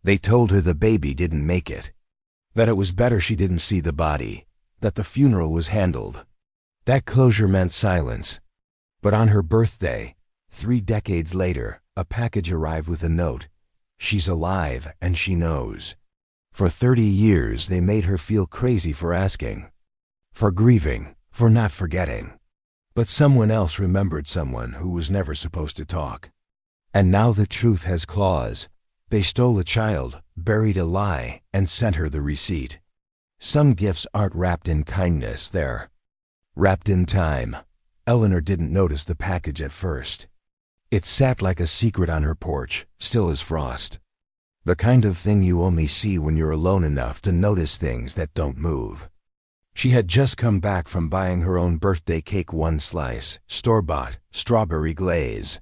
They told her the baby didn't make it, that it was better she didn't see the body, that the funeral was handled. That closure meant silence. But on her birthday, 3 decades later, a package arrived with a note. She's alive and she knows. For 30 years they made her feel crazy for asking, for grieving, for not forgetting. But someone else remembered someone who was never supposed to talk. And now the truth has claws. They stole a child, buried a lie, and sent her the receipt. Some gifts aren't wrapped in kindness, they're wrapped in time. Eleanor didn't notice the package at first. It sat like a secret on her porch, still as frost. The kind of thing you only see when you're alone enough to notice things that don't move. She had just come back from buying her own birthday cake, 1 slice, store-bought, strawberry glaze.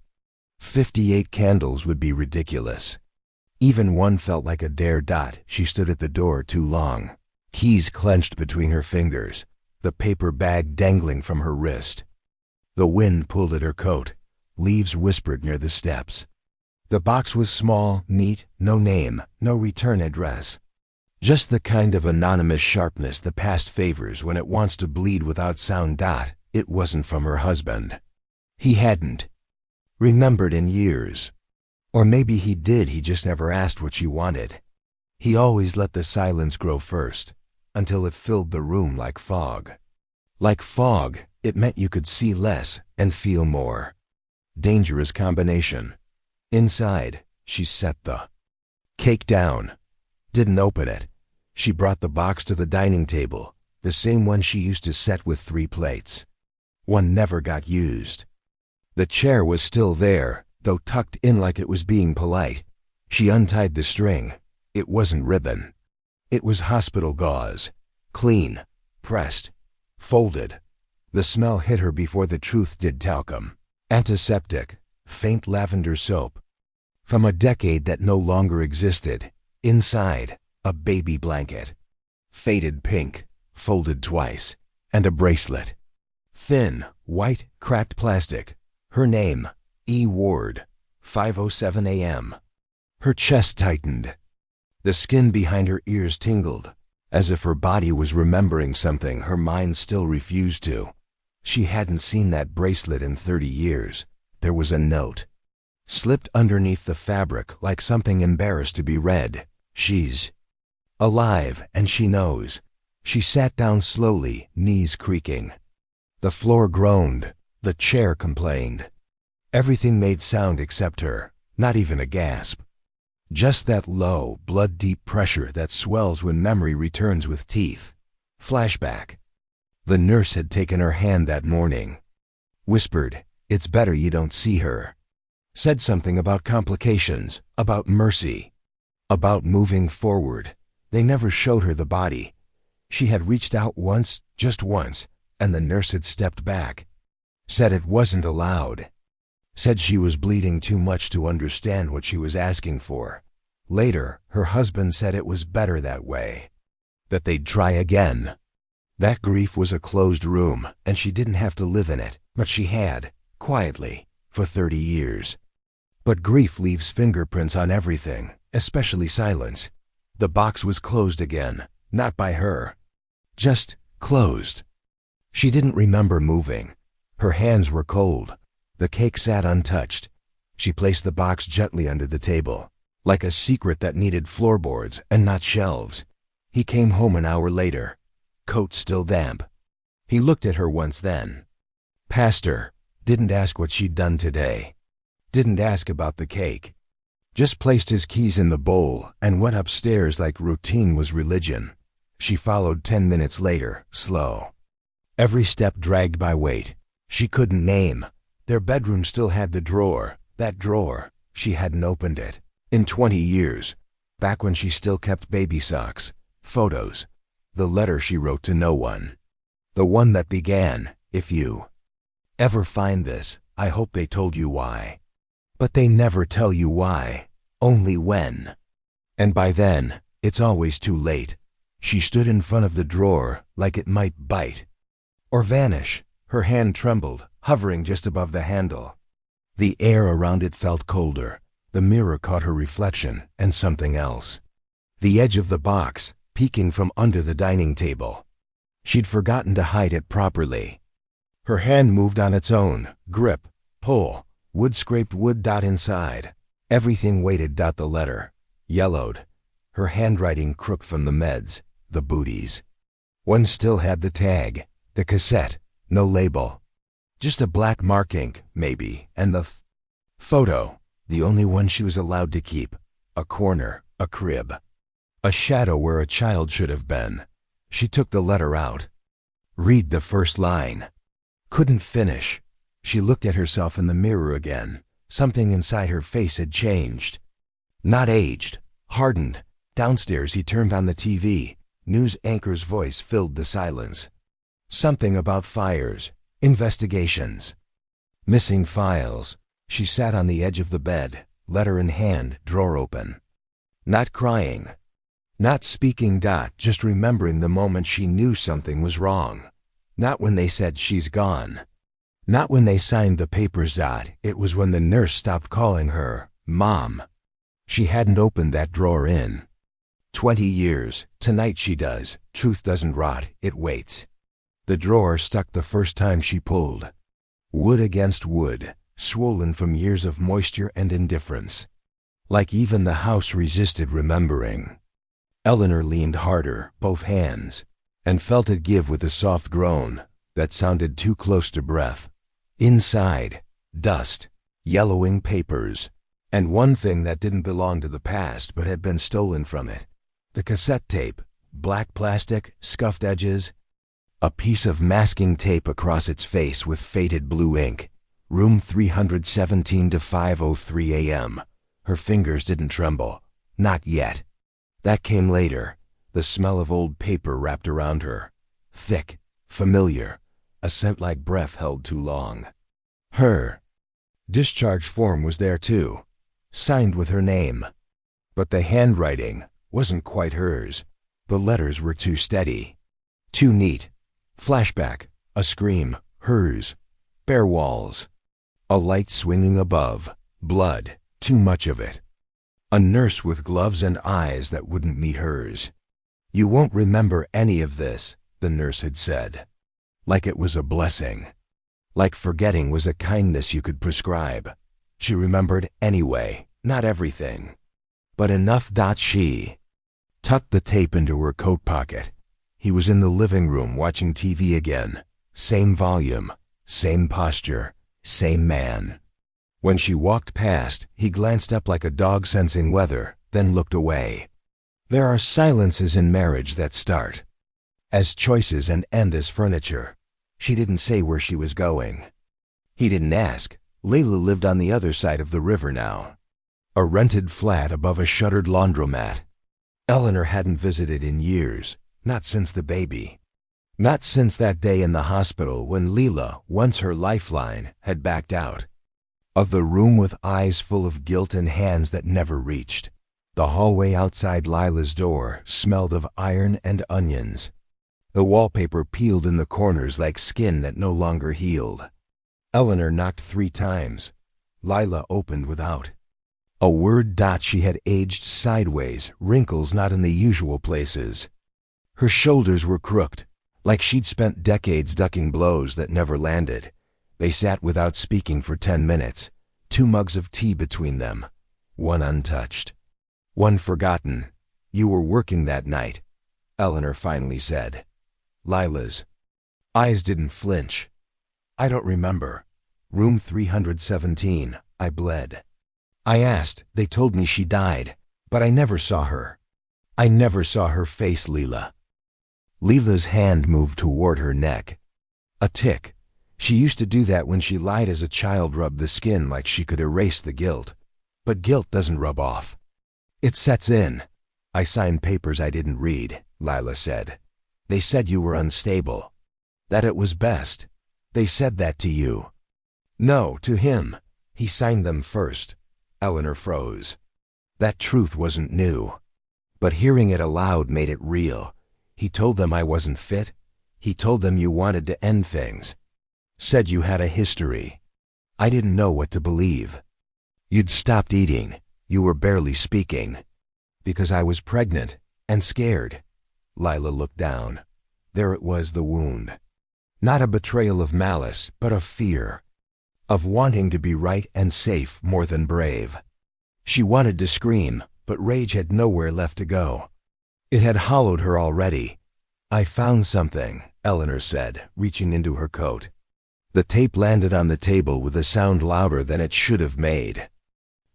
58 candles would be ridiculous. Even one felt like a dare. She stood at the door too long, keys clenched between her fingers, the paper bag dangling from her wrist. The wind pulled at her coat. Leaves whispered near the steps. The box was small, neat, no name, no return address. Just the kind of anonymous sharpness the past favors when it wants to bleed without sound. It wasn't from her husband. He hadn't remembered in years. Or maybe he did, he just never asked what she wanted. He always let the silence grow first, until it filled the room like fog. Like fog, it meant you could see less and feel more. Dangerous combination. Inside, she set the cake down. Didn't open it. She brought the box to the dining table, the same one she used to set with 3 plates. One never got used. The chair was still there, though tucked in like it was being polite. She untied the string. It wasn't ribbon. It was hospital gauze. Clean, pressed, folded. The smell hit her before the truth did. Talcum, antiseptic, faint lavender soap. From a decade that no longer existed. Inside, a baby blanket. Faded pink, folded twice, and a bracelet. Thin, white, cracked plastic. Her name, E. Ward, 5:07 a.m. Her chest tightened. The skin behind her ears tingled, as if her body was remembering something her mind still refused to. She hadn't seen that bracelet in 30 years. There was a note, slipped underneath the fabric like something embarrassed to be read. She's alive, and she knows. She sat down slowly, knees creaking. The floor groaned. The chair complained. Everything made sound except her, not even a gasp. Just that low, blood-deep pressure that swells when memory returns with teeth. Flashback. The nurse had taken her hand that morning. Whispered, "It's better you don't see her." Said something about complications, about mercy, about moving forward. They never showed her the body. She had reached out once, just once, and the nurse had stepped back. Said it wasn't allowed. Said she was bleeding too much to understand what she was asking for. Later, her husband said it was better that way. That they'd try again. That grief was a closed room, and she didn't have to live in it, but she had, quietly, for 30 years. But grief leaves fingerprints on everything, especially silence. The box was closed again, not by her. Just closed. She didn't remember moving. Her hands were cold. The cake sat untouched. She placed the box gently under the table, like a secret that needed floorboards and not shelves. He came home an hour later, coat still damp. He looked at her once then. Passed her. Didn't ask what she'd done today. Didn't ask about the cake. Just placed his keys in the bowl and went upstairs like routine was religion. She followed 10 minutes later, slow. Every step dragged by weight. She couldn't name. Their bedroom still had the drawer. That drawer. She hadn't opened it in 20 years. Back when she still kept baby socks, photos, the letter she wrote to no one. The one that began, "If you ever find this, I hope they told you why." But they never tell you why, only when. And by then, it's always too late. She stood in front of the drawer like it might bite or vanish. Her hand trembled, hovering just above the handle. The air around it felt colder. The mirror caught her reflection and something else. The edge of the box, peeking from under the dining table. She'd forgotten to hide it properly. Her hand moved on its own, grip, pull, wood scraped wood. Inside. Everything waited. The letter, yellowed. Her handwriting crooked from the meds, the booties. One still had the tag, the cassette, no label. Just a black mark ink, maybe, and the photo, the only one she was allowed to keep. A corner, a crib. A shadow where a child should have been. She took the letter out. Read the first line. Couldn't finish. She looked at herself in the mirror again. Something inside her face had changed. Not aged, hardened. Downstairs he turned on the TV. News anchor's voice filled the silence. Something about fires, investigations, missing files. She sat on the edge of the bed, letter in hand, drawer open. Not crying. Not speaking. Just remembering the moment she knew something was wrong. Not when they said she's gone. Not when they signed the papers. It was when the nurse stopped calling her Mom. She hadn't opened that drawer in 20 years. Tonight she does. Truth doesn't rot, it waits. The drawer stuck the first time she pulled. Wood against wood, swollen from years of moisture and indifference. Like even the house resisted remembering. Eleanor leaned harder, both hands, and felt it give with a soft groan that sounded too close to breath. Inside, dust, yellowing papers, and one thing that didn't belong to the past but had been stolen from it. The cassette tape, black plastic, scuffed edges, a piece of masking tape across its face with faded blue ink. Room 317 to 5:03 a.m. Her fingers didn't tremble. Not yet. That came later, the smell of old paper wrapped around her. Thick, familiar, a scent like breath held too long. Her discharge form was there too, signed with her name. But the handwriting wasn't quite hers. The letters were too steady, too neat. Flashback, a scream, hers. Bare walls. A light swinging above. Blood, too much of it. A nurse with gloves and eyes that wouldn't meet hers. You won't remember any of this, the nurse had said. Like it was a blessing. Like forgetting was a kindness you could prescribe. She remembered anyway, not everything. But enough. She tucked the tape into her coat pocket. He was in the living room watching TV again. Same volume, same posture, same man. When she walked past, he glanced up like a dog sensing weather, then looked away. There are silences in marriage that start as choices and end as furniture. She didn't say where she was going. He didn't ask. Layla lived on the other side of the river now. A rented flat above a shuttered laundromat. Eleanor hadn't visited in years, not since the baby. Not since that day in the hospital when Leela, once her lifeline, had backed out. Of the room with eyes full of guilt and hands that never reached. The hallway outside Lila's door smelled of iron and onions. The wallpaper peeled in the corners like skin that no longer healed. Eleanor knocked 3 times. Lila opened without a word. She had aged sideways, wrinkles not in the usual places. Her shoulders were crooked, like she'd spent decades ducking blows that never landed. They sat without speaking for 10 minutes, 2 mugs of tea between them, one untouched, one forgotten. You were working that night, Eleanor finally said. Lila's eyes didn't flinch. I don't remember. Room 317, I bled. I asked, they told me she died, but I never saw her. I never saw her face, Leela. Leela's hand moved toward her neck. A tick. She used to do that when she lied as a child, rubbed the skin like she could erase the guilt. But guilt doesn't rub off. It sets in. I signed papers I didn't read, Lila said. They said you were unstable. That it was best. They said that to you. No, to him. He signed them first. Eleanor froze. That truth wasn't new. But hearing it aloud made it real. He told them I wasn't fit. He told them you wanted to end things. Said you had a history. I didn't know what to believe. You'd stopped eating. You were barely speaking. Because I was pregnant and scared. Lila looked down. There it was, the wound. Not a betrayal of malice, but of fear. Of wanting to be right and safe more than brave. She wanted to scream, but rage had nowhere left to go. It had hollowed her already. I found something, Eleanor said, reaching into her coat. The tape landed on the table with a sound louder than it should have made.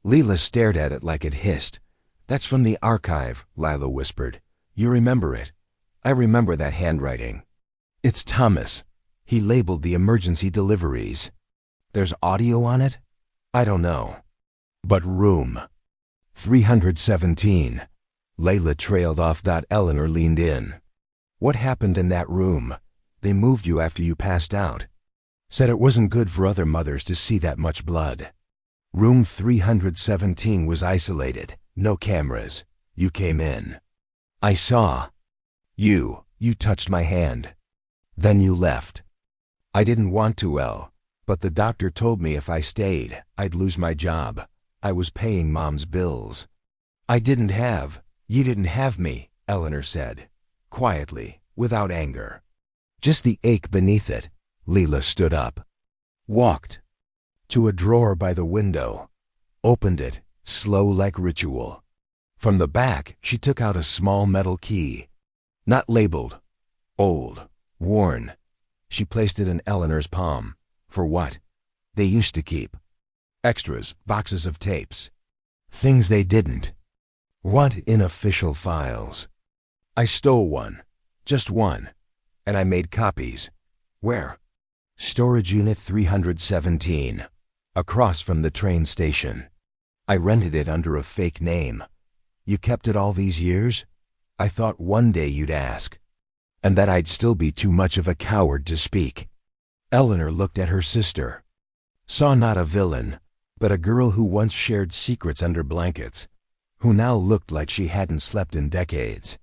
Leela stared at it like it hissed. That's from the archive, Lila whispered. You remember it. I remember that handwriting. It's Thomas. He labeled the emergency deliveries. There's audio on it? I don't know. But room 317. Layla trailed off. Eleanor leaned in. What happened in that room? They moved you after you passed out. Said it wasn't good for other mothers to see that much blood. Room 317 was isolated. No cameras. You came in. I saw. You touched my hand. Then you left. I didn't want to, Elle, but the doctor told me if I stayed, I'd lose my job. I was paying Mom's bills. You didn't have me, Eleanor said, quietly, without anger. Just the ache beneath it. Leela stood up. Walked to a drawer by the window. Opened it, slow like ritual. From the back, she took out a small metal key. Not labeled. Old. Worn. She placed it in Eleanor's palm. For what? They used to keep. Extras, boxes of tapes. Things they didn't want in official files. I stole one. Just one. And I made copies. Where? Storage Unit 317. Across from the train station. I rented it under a fake name. You kept it all these years? I thought one day you'd ask. And that I'd still be too much of a coward to speak. Eleanor looked at her sister. Saw not a villain, but a girl who once shared secrets under blankets, who now looked like she hadn't slept in decades.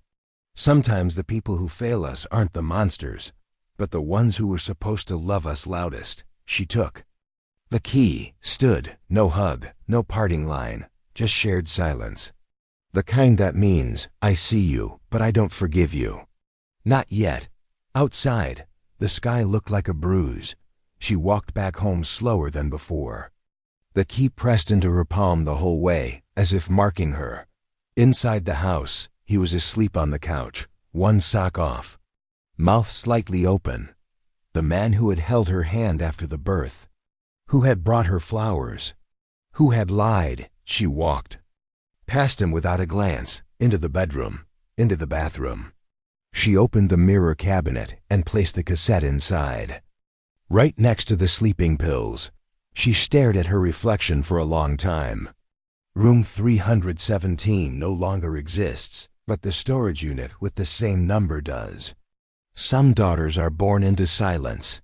Sometimes the people who fail us aren't the monsters, but the ones who were supposed to love us loudest. She took the key, stood, no hug, no parting line, just shared silence. The kind that means, I see you, but I don't forgive you. Not yet. Outside, the sky looked like a bruise. She walked back home slower than before. The key pressed into her palm the whole way, as if marking her. Inside the house, he was asleep on the couch, one sock off. Mouth slightly open. The man who had held her hand after the birth. Who had brought her flowers. Who had lied. She walked past him without a glance, into the bedroom, into the bathroom. She opened the mirror cabinet and placed the cassette inside. Right next to the sleeping pills. She stared at her reflection for a long time. Room 317 no longer exists, but the storage unit with the same number does. Some daughters are born into silence.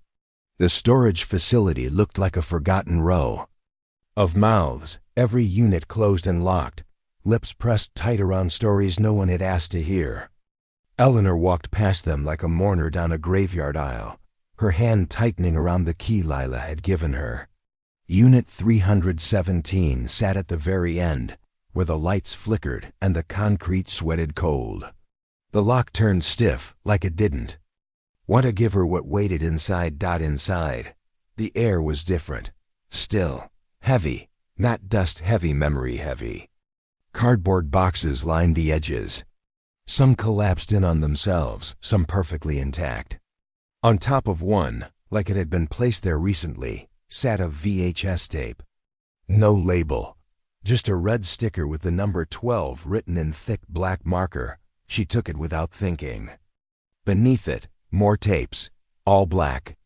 The storage facility looked like a forgotten row of mouths, every unit closed and locked, lips pressed tight around stories no one had asked to hear. Eleanor walked past them like a mourner down a graveyard aisle, her hand tightening around the key Lila had given her. Unit 317 sat at the very end, where the lights flickered and the concrete sweated cold. The lock turned stiff, like it didn't want to give her what waited inside. Inside, the air was different, still, heavy, not dust-heavy, memory-heavy. Cardboard boxes lined the edges. Some collapsed in on themselves, some perfectly intact. On top of one, like it had been placed there recently, sat a VHS tape. No label, just a red sticker with the number 12 written in thick black marker. She took it without thinking. Beneath it, more tapes, all black,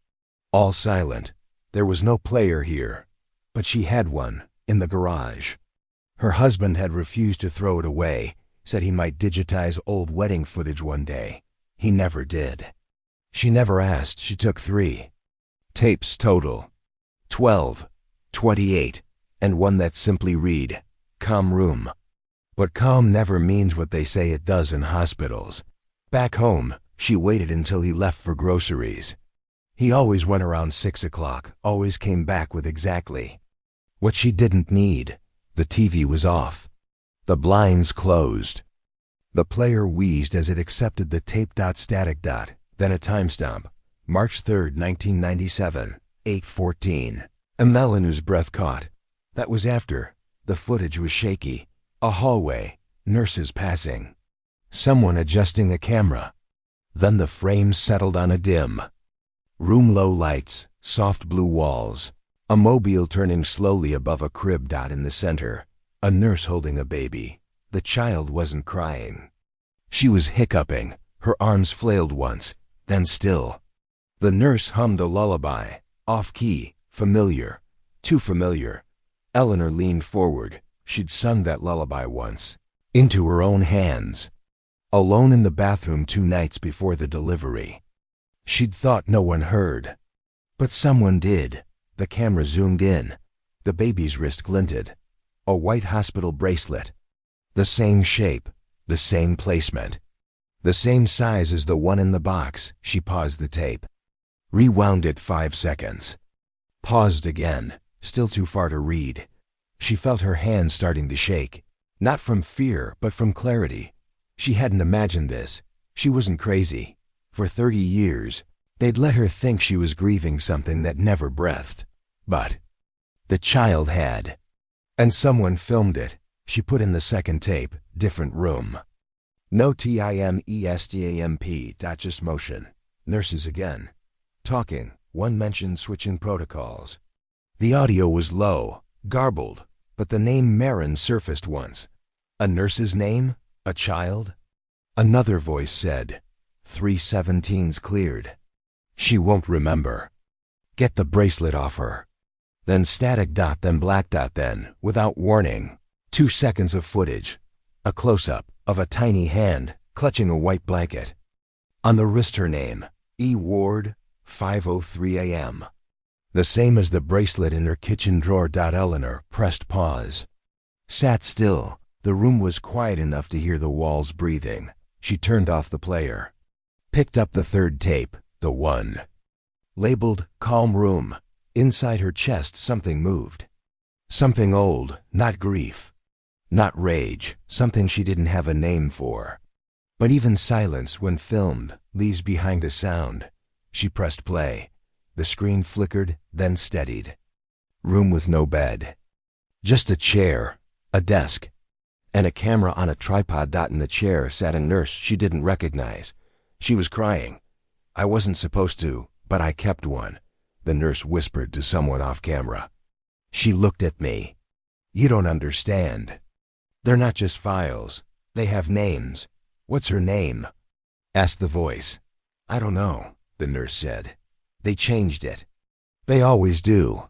all silent. There was no player here, but she had one, in the garage. Her husband had refused to throw it away, said he might digitize old wedding footage one day. He never did. She never asked. She took 3 tapes total. 12, 28, and one that simply read, "Calm room." But calm never means what they say it does in hospitals. Back home, she waited until he left for groceries. He always went around 6 o'clock, always came back with exactly what she didn't need. The TV was off. The blinds closed. The player wheezed as it accepted the tape. Static. Then a timestamp. March 3rd, 1997, 8:14. Eleanor's breath caught. That was after. The footage was shaky. A hallway. Nurses passing. Someone adjusting a camera. Then the frame settled on a dim room. Low lights, soft blue walls. A mobile turning slowly above a crib. In the center, a nurse holding a baby. The child wasn't crying. She was hiccuping. Her arms flailed once, then still. The nurse hummed a lullaby, off-key, familiar, too familiar. Eleanor leaned forward. She'd sung that lullaby once, into her own hands, alone in the bathroom 2 nights before the delivery. She'd thought no one heard, but someone did. The camera zoomed in. The baby's wrist glinted. A white hospital bracelet. The same shape, the same placement, the same size as the one in the box. She paused the tape. Rewound it 5 seconds. Paused again, still too far to read. She felt her hands starting to shake. Not from fear, but from clarity. She hadn't imagined this. She wasn't crazy. For 30 years, they'd let her think she was grieving something that never breathed. But the child had. And someone filmed it. She put in the second tape, different room. No timestamp. Just motion. Nurses again. Talking. One mentioned switching protocols. The audio was low, garbled, but the name Marin surfaced once. A nurse's name? A child? Another voice said, 317's cleared. She won't remember. Get the bracelet off her. Then static. Then black. Then, without warning, 2 seconds of footage. A close-up of a tiny hand clutching a white blanket. On the wrist her name, E. Ward, 5:03 a.m. The same as the bracelet in her kitchen drawer. Eleanor pressed pause. Sat still. The room was quiet enough to hear the walls breathing. She turned off the player. Picked up the third tape, the one labeled Calm Room. Inside her chest something moved. Something old, not grief, not rage, something she didn't have a name for. But even silence, when filmed, leaves behind a sound. She pressed play. The screen flickered, then steadied. Room with no bed. Just a chair, a desk, and a camera on a tripod. In the chair sat a nurse she didn't recognize. She was crying. I wasn't supposed to, but I kept one, the nurse whispered to someone off camera. She looked at me. You don't understand. They're not just files. They have names. What's her name? Asked the voice. I don't know, the nurse said. They changed it. They always do.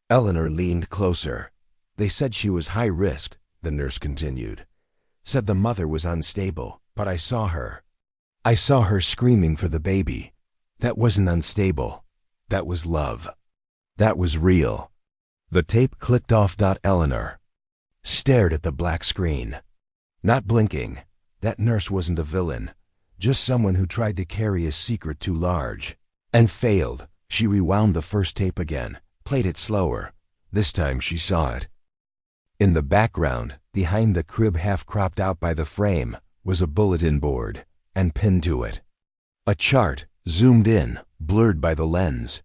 Eleanor leaned closer. They said she was high risk, the nurse continued. Said the mother was unstable, but I saw her. I saw her screaming for the baby. That wasn't unstable. That was love. That was real. The tape clicked off. Eleanor stared at the black screen, not blinking. That nurse wasn't a villain, just someone who tried to carry a secret too large and failed. She rewound the first tape again, played it slower. This time she saw it. In the background, behind the crib half cropped out by the frame, was a bulletin board, and pinned to it a chart, zoomed in, blurred by the lens.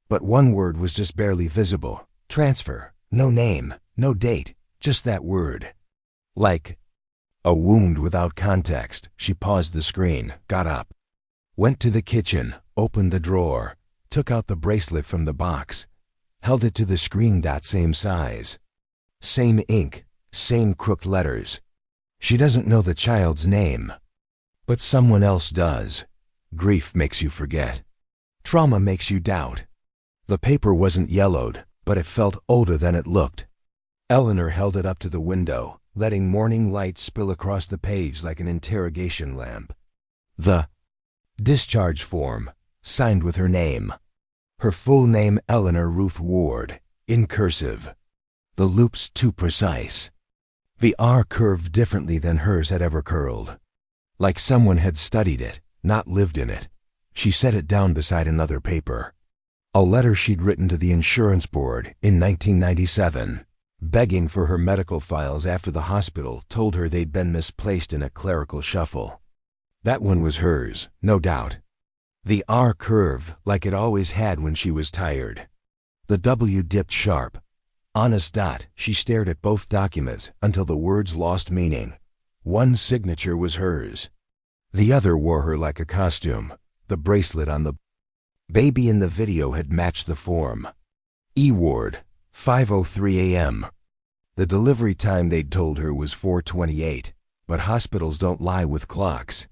But one word was just barely visible. Transfer. No name, no date, just that word. Like a wound without context. She paused the screen, got up, went to the kitchen, opened the drawer, took out the bracelet from the box, held it to the screen. Same size, same ink, same crooked letters. She doesn't know the child's name, but someone else does. Grief makes you forget. Trauma makes you doubt. The paper wasn't yellowed, but it felt older than it looked. Eleanor held it up to the window, letting morning light spill across the page like an interrogation lamp. The discharge form, signed with her name. Her full name, Eleanor Ruth Ward, in cursive. The loops too precise. The R curved differently than hers had ever curled. Like someone had studied it, not lived in it. She set it down beside another paper. A letter she'd written to the insurance board in 1997. begging for her medical files after the hospital told her they'd been misplaced in a clerical shuffle. That one was hers, no doubt. The R curved like it always had when she was tired. The W dipped sharp. Honest dot, she stared at both documents until the words lost meaning. One signature was hers. The other wore her like a costume. The bracelet on the baby in the video had matched the form. E-ward, 5:03 a.m. The delivery time they'd told her was 4:28, but hospitals don't lie with clocks.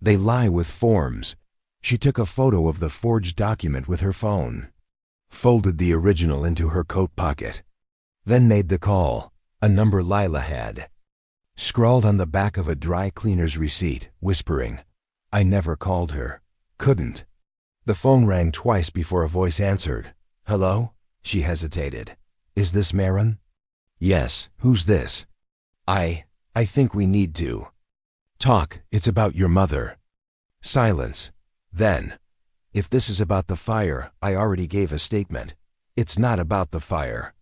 They lie with forms. She took a photo of the forged document with her phone, folded the original into her coat pocket, then made the call, a number Lila had. Scrawled on the back of a dry cleaner's receipt, whispering, "I never called her. Couldn't." The phone rang twice before a voice answered. "Hello?" She hesitated. "Is this Marin?" "Yes, who's this?" I think we need to talk. It's about your mother." Silence. Then, "If this is about the fire, I already gave a statement. It's not about the fire.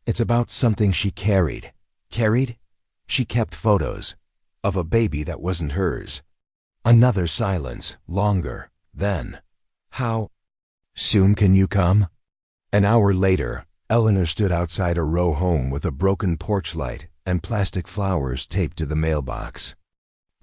It's about something she carried." Carried? She kept photos of a baby that wasn't hers. Another silence, longer. Then, "How soon can you come?" An hour later, Eleanor stood outside a row home with a broken porch light and plastic flowers taped to the mailbox.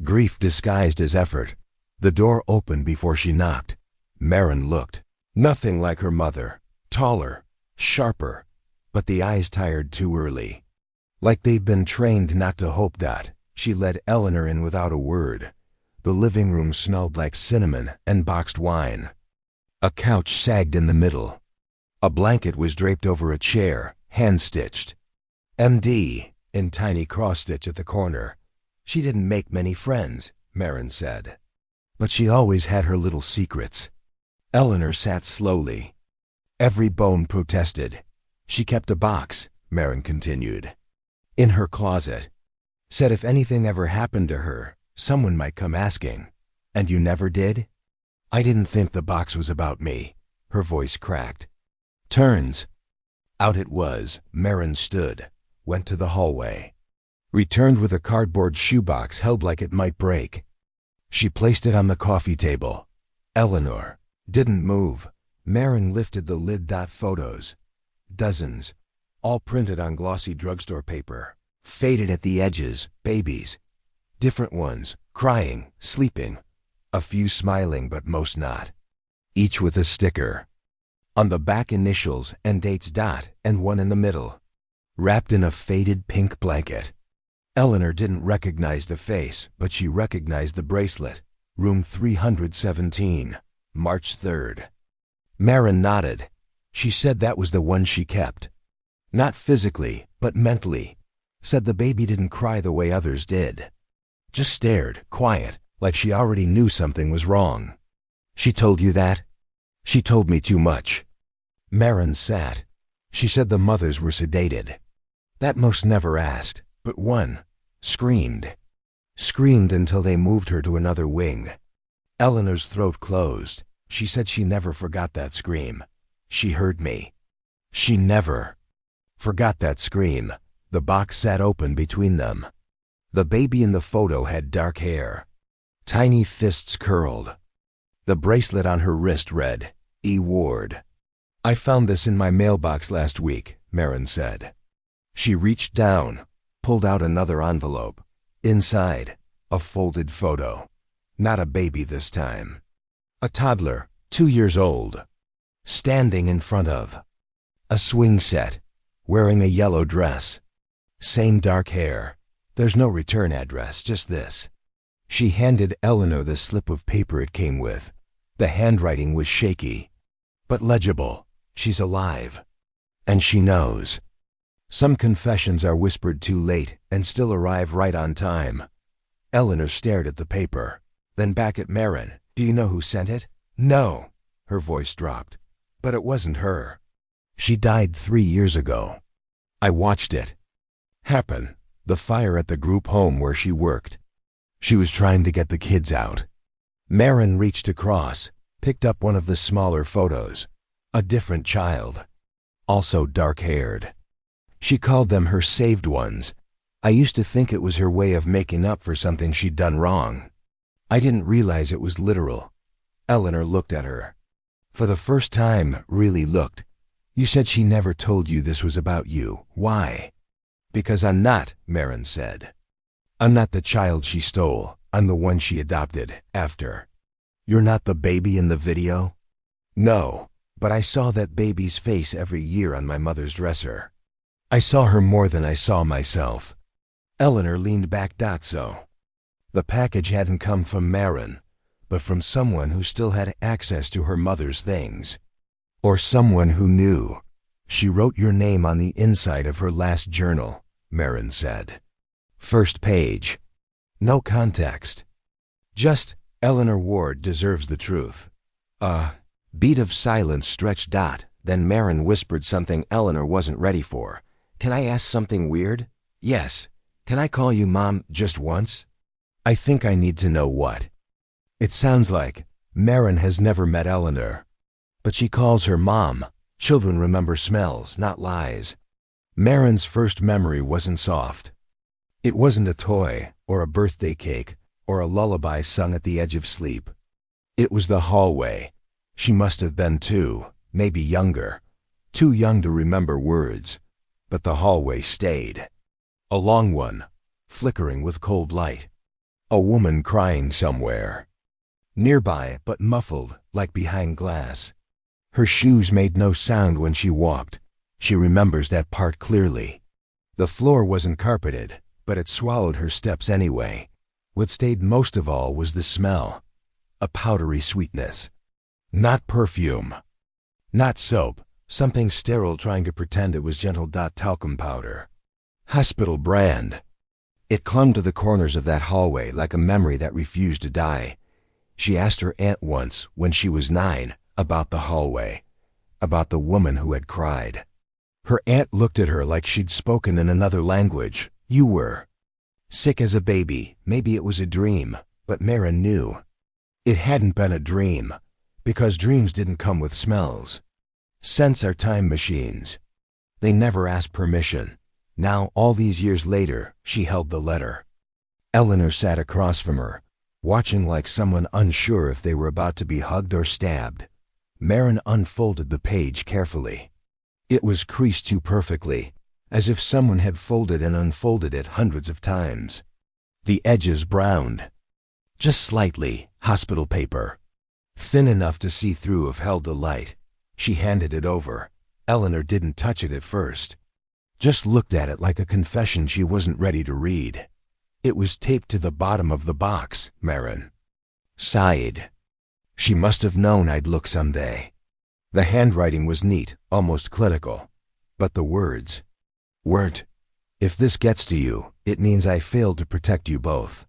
Grief disguised as effort. The door opened before she knocked. Marin looked. Nothing like her mother. Taller, sharper, but the eyes tired too early. Like they'd been trained not to hope that. She led Eleanor in without a word. The living room smelled like cinnamon and boxed wine. A couch sagged in the middle. A blanket was draped over a chair, hand-stitched. MD, in tiny cross-stitch at the corner. She didn't make many friends, Marin said. But she always had her little secrets. Eleanor sat slowly. Every bone protested. She kept a box, Marin continued, in her closet. Said if anything ever happened to her, someone might come asking. "And you never did?" "I didn't think the box was about me." Her voice cracked. Turns. Out it was. Marin stood, went to the hallway, returned with a cardboard shoebox held like it might break. She placed it on the coffee table. Eleanor didn't move. Marin lifted the lid. Photos. Dozens, all printed on glossy drugstore paper. Faded at the edges, babies. Different ones, crying, sleeping. A few smiling but most not. Each with a sticker. On the back, initials and dates. And one in the middle. Wrapped in a faded pink blanket. Eleanor didn't recognize the face, but she recognized the bracelet. Room 317, March 3rd. Marin nodded. She said that was the one she kept. Not physically, but mentally. Said the baby didn't cry the way others did. Just stared, quiet, like she already knew something was wrong. "She told you that?" "She told me too much." Marin sat. She said the mothers were sedated. That most never asked, but one screamed. Screamed until they moved her to another wing. Eleanor's throat closed. She said she never forgot that scream. She heard me. She never forgot that scream. The box sat open between them. The baby in the photo had dark hair. Tiny fists curled. The bracelet on her wrist read, E. Ward. "I found this in my mailbox last week," Marin said. She reached down, pulled out another envelope. Inside, a folded photo. Not a baby this time. A toddler, 2 years old, standing in front of a swing set, wearing a yellow dress. Same dark hair. There's no return address, just this. She handed Eleanor the slip of paper it came with. The handwriting was shaky, but legible. She's alive. And she knows. Some confessions are whispered too late and still arrive right on time. Eleanor stared at the paper, then back at Marin. "Do you know who sent it?" "No." Her voice dropped. "But it wasn't her. She died 3 years ago. I watched it happen. The fire at the group home where she worked. She was trying to get the kids out." Marin reached across, picked up one of the smaller photos. A different child. Also dark-haired. She called them her saved ones. I used to think it was her way of making up for something she'd done wrong. I didn't realize it was literal. Eleanor looked at her. For the first time, really looked. You said she never told you this was about you. Why? Because I'm not, Marin said. I'm not the child she stole. I'm the one she adopted, after. You're not the baby in the video? No, but I saw that baby's face every year on my mother's dresser. I saw her more than I saw myself. Eleanor leaned back. So. The package hadn't come from Marin, but from someone who still had access to her mother's things. Or someone who knew. She wrote your name on the inside of her last journal, Marin said. First page. No context. Just, Eleanor Ward deserves the truth. Beat of silence stretched. Then Marin whispered something Eleanor wasn't ready for. Can I ask something weird? Yes. Can I call you Mom just once? I think I need to know what. It sounds like Marin has never met Eleanor, but she calls her Mom. Children remember smells, not lies. Marin's first memory wasn't soft. It wasn't a toy, or a birthday cake, or a lullaby sung at the edge of sleep. It was the hallway. She must have been 2, maybe younger. Too young to remember words, but the hallway stayed. A long one, flickering with cold light. A woman crying somewhere. Nearby, but muffled, like behind glass. Her shoes made no sound when she walked. She remembers that part clearly. The floor wasn't carpeted, but it swallowed her steps anyway. What stayed most of all was the smell. A powdery sweetness. Not perfume. Not soap, something sterile trying to pretend it was gentle. Talcum powder. Hospital brand. It clung to the corners of that hallway like a memory that refused to die. She asked her aunt once, when she was 9, about the hallway, about the woman who had cried. Her aunt looked at her like she'd spoken in another language. You were sick as a baby. Maybe it was a dream, but Marin knew. It hadn't been a dream, because dreams didn't come with smells. Scents are time machines. They never ask permission. Now, all these years later, she held the letter. Eleanor sat across from her, watching like someone unsure if they were about to be hugged or stabbed. Marin unfolded the page carefully. It was creased too perfectly, as if someone had folded and unfolded it hundreds of times. The edges browned. Just slightly, hospital paper. Thin enough to see through if held to light. She handed it over. Eleanor didn't touch it at first. Just looked at it like a confession she wasn't ready to read. It was taped to the bottom of the box, Marin sighed. She must have known I'd look someday. The handwriting was neat, almost clinical. But the words weren't. If this gets to you, it means I failed to protect you both.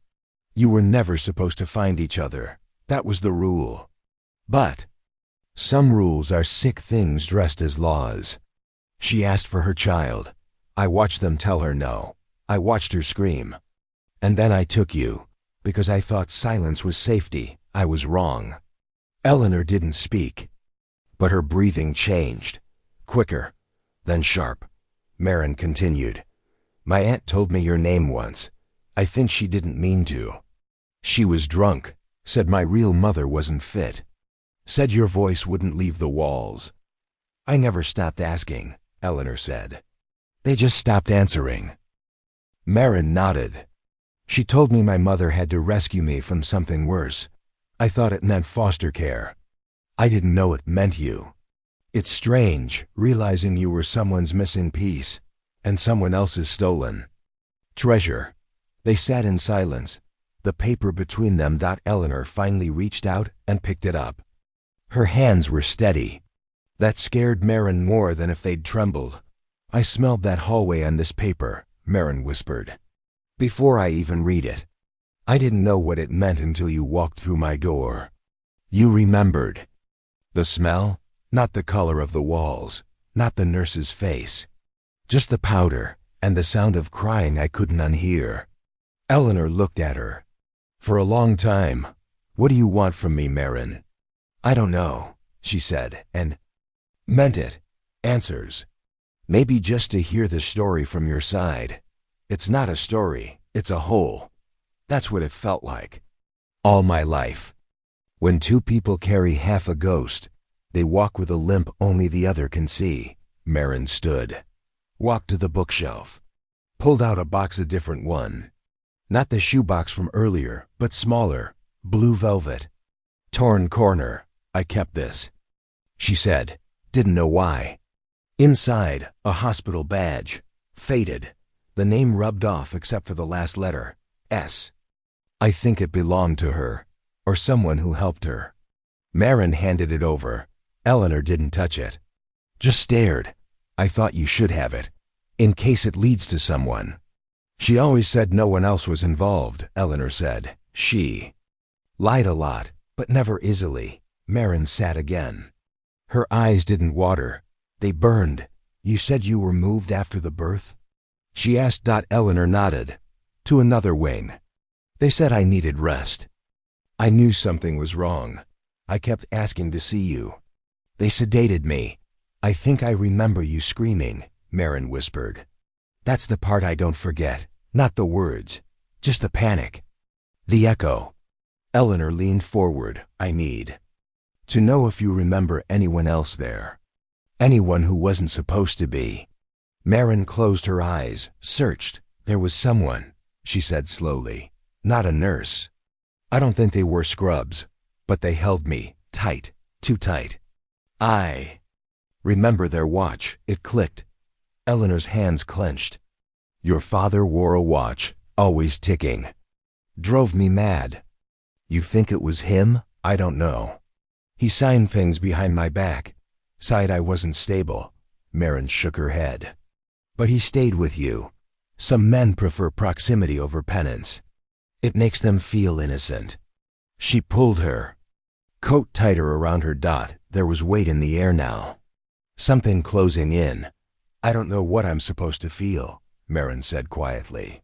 You were never supposed to find each other. That was the rule. But some rules are sick things dressed as laws. She asked for her child. I watched them tell her no. I watched her scream. And then I took you, because I thought silence was safety. I was wrong. Eleanor didn't speak, but her breathing changed. Quicker, then sharp. Marin continued. My aunt told me your name once. I think she didn't mean to. She was drunk, said my real mother wasn't fit. Said your voice wouldn't leave the walls. I never stopped asking, Eleanor said. They just stopped answering. Marin nodded. She told me my mother had to rescue me from something worse. I thought it meant foster care. I didn't know it meant you. It's strange, realizing you were someone's missing piece, and someone else's stolen treasure. They sat in silence, the paper between them. Eleanor finally reached out and picked it up. Her hands were steady. That scared Marin more than if they'd trembled. I smelled that hallway on this paper, Marin whispered. Before I even read it. I didn't know what it meant until you walked through my door. You remembered. The smell? Not the color of the walls, not the nurse's face. Just the powder and the sound of crying I couldn't unhear. Eleanor looked at her. For a long time. What do you want from me, Marin? I don't know, she said, and meant it. Answers. Maybe just to hear the story from your side. It's not a story, it's a whole. That's what it felt like. All my life. When two people carry half a ghost, they walk with a limp only the other can see. Marin stood. Walked to the bookshelf. Pulled out a box, a different one. Not the shoebox from earlier, but smaller, blue velvet. Torn corner. I kept this. She said, didn't know why. Inside, a hospital badge. Faded. The name rubbed off except for the last letter, S. I think it belonged to her, or someone who helped her. Marin handed it over. Eleanor didn't touch it. Just stared. I thought you should have it, in case it leads to someone. She always said no one else was involved, Eleanor said. She lied a lot, but never easily. Marin sat again. Her eyes didn't water. They burned. You said you were moved after the birth? She asked. Eleanor nodded. To another wing. They said I needed rest. I knew something was wrong. I kept asking to see you. They sedated me. I think I remember you screaming, Marin whispered. That's the part I don't forget, not the words, just the panic. The echo. Eleanor leaned forward. I need to know if you remember anyone else there. Anyone who wasn't supposed to be. Marin closed her eyes, searched. There was someone, she said slowly. Not a nurse. I don't think they wore scrubs, but they held me tight, too tight. I remember their watch. It clicked. Eleanor's hands clenched. Your father wore a watch, always ticking. Drove me mad. You think it was him? I don't know. He signed things behind my back. Sighed I wasn't stable. Marin shook her head. But he stayed with you. Some men prefer proximity over penance. It makes them feel innocent. She pulled her coat tighter around her. There was weight in the air now. Something closing in. I don't know what I'm supposed to feel, Marin said quietly.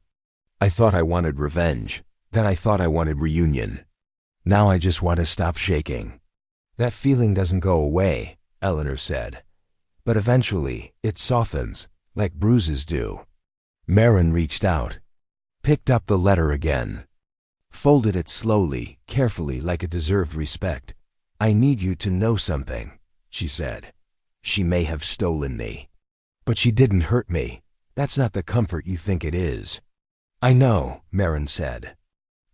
I thought I wanted revenge. Then I thought I wanted reunion. Now I just want to stop shaking. That feeling doesn't go away, Eleanor said. But eventually, it softens, like bruises do. Marin reached out, picked up the letter again, folded it slowly, carefully, like it deserved respect. I need you to know something, she said. She may have stolen me, but she didn't hurt me. That's not the comfort you think it is. I know, Marin said,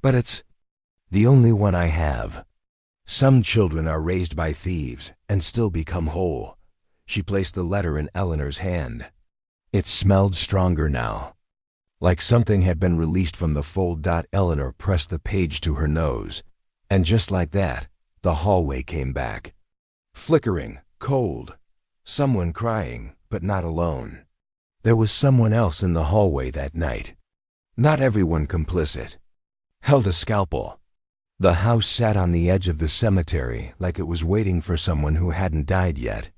but it's the only one I have. Some children are raised by thieves and still become whole. She placed the letter in Eleanor's hand. It smelled stronger now, like something had been released from the fold. Eleanor pressed the page to her nose, and just like that, the hallway came back. Flickering, cold. Someone crying, but not alone. There was someone else in the hallway that night. Not everyone complicit. Held a scalpel. The house sat on the edge of the cemetery like it was waiting for someone who hadn't died yet.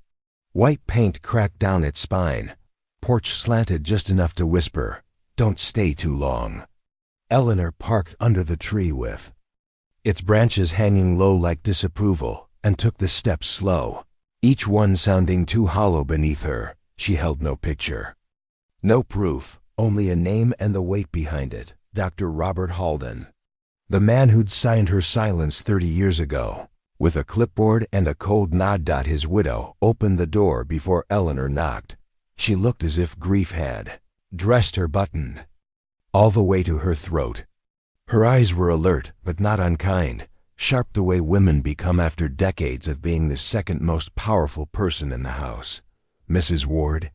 White paint cracked down its spine. Porch slanted just enough to whisper, "Don't stay too long." Eleanor parked under the tree with its branches hanging low like disapproval, and took the steps slow, each one sounding too hollow beneath her. She held no picture. No proof, only a name and the weight behind it. Dr. Robert Halden. The man who'd signed her silence 30 years ago. With a clipboard and a cold nod. His widow opened the door before Eleanor knocked. She looked as if grief had dressed her buttoned all the way to her throat. Her eyes were alert but not unkind, sharp the way women become after decades of being the second most powerful person in the house. "Mrs. Ward?"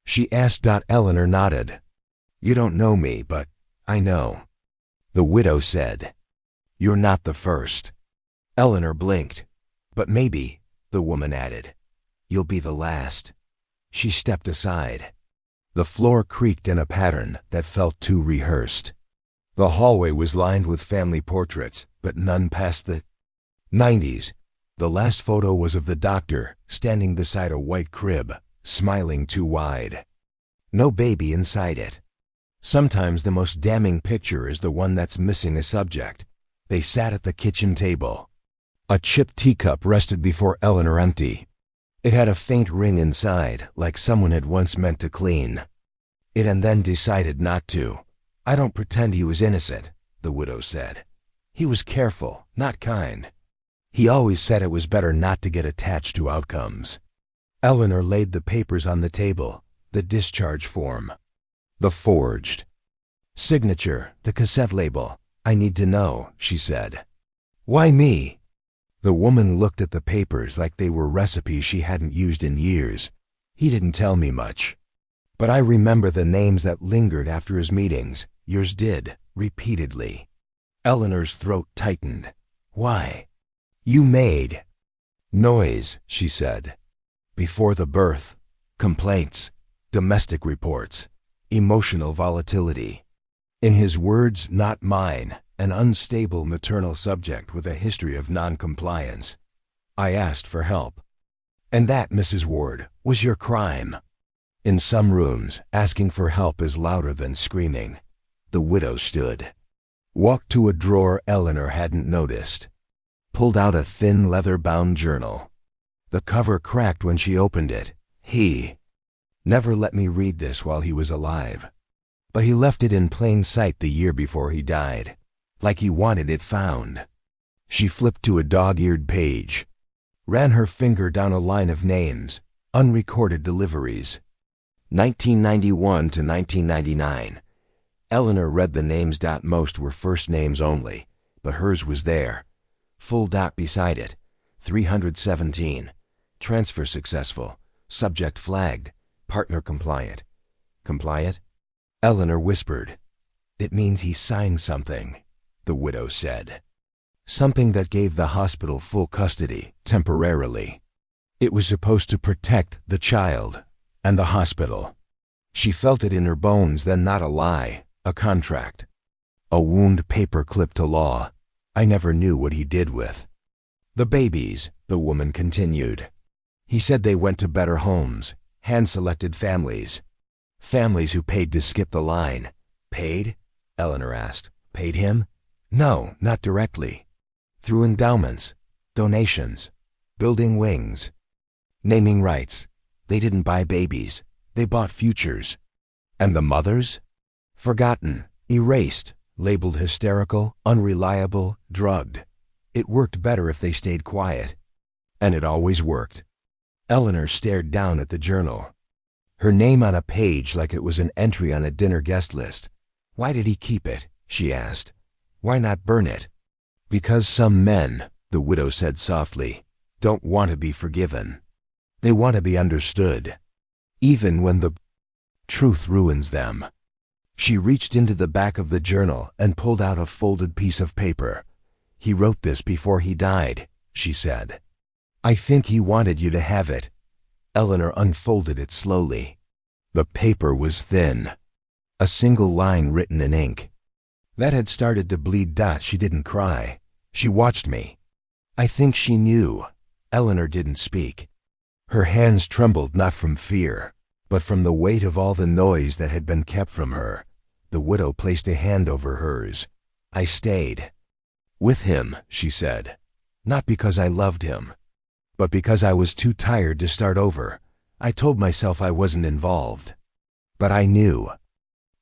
she asked. Eleanor nodded. "You don't know me, but I know," the widow said. "You're not the first." Eleanor blinked. "But maybe," the woman added, "you'll be the last." She stepped aside. The floor creaked in a pattern that felt too rehearsed. The hallway was lined with family portraits, but none past the 90s. The last photo was of the doctor, standing beside a white crib, smiling too wide. No baby inside it. Sometimes the most damning picture is the one that's missing a subject. They sat at the kitchen table. A chipped teacup rested before Eleanor, empty. It had a faint ring inside, like someone had once meant to clean it and then decided not to. I don't pretend he was innocent, the widow said. He was careful, not kind. He always said it was better not to get attached to outcomes. Eleanor laid the papers on the table, the discharge form, the forged signature, the cassette label. I need to know, she said. Why me? The woman looked at the papers like they were recipes she hadn't used in years. He didn't tell me much. But I remember the names that lingered after his meetings. Yours did, repeatedly. Eleanor's throat tightened. Why? You made noise, she said. Before the birth, complaints, domestic reports, emotional volatility. In his words, not mine, an unstable maternal subject with a history of non-compliance. I asked for help. And that, Mrs. Ward, was your crime. In some rooms, asking for help is louder than screaming. The widow stood, walked to a drawer Eleanor hadn't noticed, pulled out a thin leather-bound journal. The cover cracked when she opened it. He never let me read this while he was alive. But he left it in plain sight the year before he died, like he wanted it found. She flipped to a dog-eared page, ran her finger down a line of names, unrecorded deliveries. 1991 to 1999. Eleanor read the names. Most were first names only, but hers was there. Full dot beside it. 317. Transfer successful. Subject flagged. Partner compliant. Compliant? Eleanor whispered. It means he signed something, the widow said. Something that gave the hospital full custody, temporarily. It was supposed to protect the child and the hospital. She felt it in her bones, then not a lie, a contract. A wound paper-clipped to law. I never knew what he did with the babies, the woman continued. He said they went to better homes, hand-selected families. Families who paid to skip the line. Paid? Eleanor asked. Paid him? No, not directly. Through endowments, donations, building wings, naming rights. They didn't buy babies. They bought futures. And the mothers? Forgotten, erased, labeled hysterical, unreliable, drugged. It worked better if they stayed quiet. And it always worked. Eleanor stared down at the journal. Her name on a page like it was an entry on a dinner guest list. Why did he keep it? She asked. Why not burn it? Because some men, the widow said softly, don't want to be forgiven. They want to be understood, even when the truth ruins them. She reached into the back of the journal and pulled out a folded piece of paper. He wrote this before he died, she said. I think he wanted you to have it. Eleanor unfolded it slowly. The paper was thin. A single line written in ink. That had started to bleed. She didn't cry. She watched me. I think she knew. Eleanor didn't speak. Her hands trembled not from fear, but from the weight of all the noise that had been kept from her. The widow placed a hand over hers. I stayed with him, she said, not because I loved him, but because I was too tired to start over. I told myself I wasn't involved. But I knew.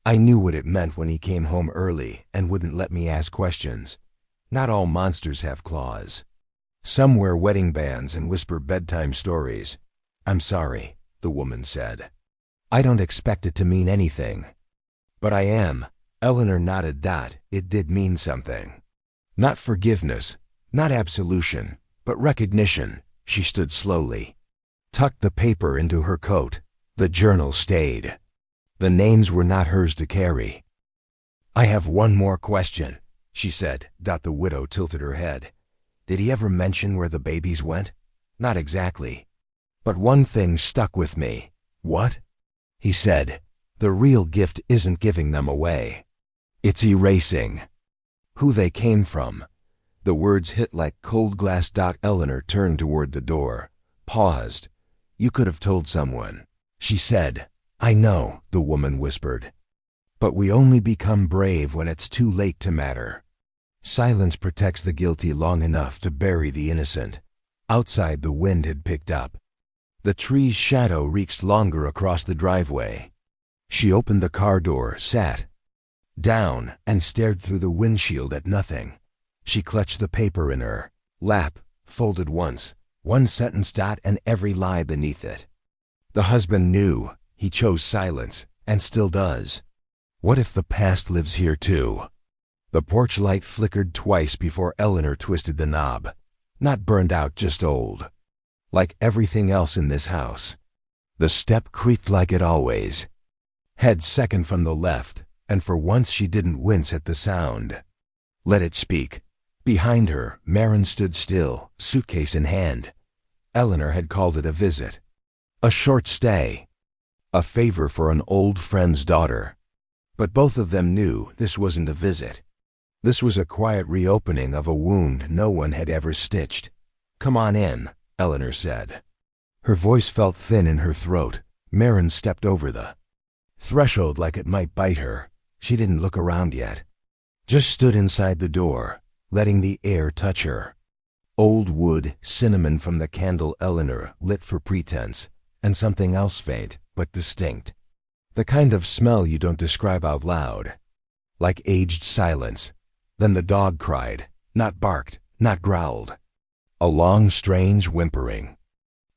I knew what it meant when he came home early and wouldn't let me ask questions. Not all monsters have claws. Some wear wedding bands and whisper bedtime stories. I'm sorry, the woman said. I don't expect it to mean anything. But I am. Eleanor nodded. It did mean something. Not forgiveness, not absolution, but recognition. She stood slowly, tucked the paper into her coat. The journal stayed. The names were not hers to carry. I have one more question, she said. The widow tilted her head. Did he ever mention where the babies went? Not exactly. But one thing stuck with me. What? He said, the real gift isn't giving them away. It's who they came from. The words hit like cold glass. Eleanor turned toward the door, paused. You could have told someone, she said. I know, the woman whispered. But we only become brave when it's too late to matter. Silence protects the guilty long enough to bury the innocent. Outside, the wind had picked up. The tree's shadow reached longer across the driveway. She opened the car door, sat down, and stared through the windshield at nothing. She clutched the paper in her lap, folded once, one sentence dot and every lie beneath it. The husband knew. He chose silence, and still does. What if the past lives here too? The porch light flickered twice before Eleanor twisted the knob. Not burned out, just old. Like everything else in this house. The step creaked like it always. Head second from the left, and for once she didn't wince at the sound. Let it speak. Behind her, Maren stood still, suitcase in hand. Eleanor had called it a visit. A short stay. A favor for an old friend's daughter. But both of them knew this wasn't a visit. This was a quiet reopening of a wound no one had ever stitched. "Come on in," Eleanor said. Her voice felt thin in her throat. Maren stepped over the threshold like it might bite her. She didn't look around yet. Just stood inside the door, letting the air touch her. Old wood, cinnamon from the candle Eleanor lit for pretense, and something else faint but distinct. The kind of smell you don't describe out loud. Like aged silence. Then the dog cried, not barked, not growled. A long, strange whimpering.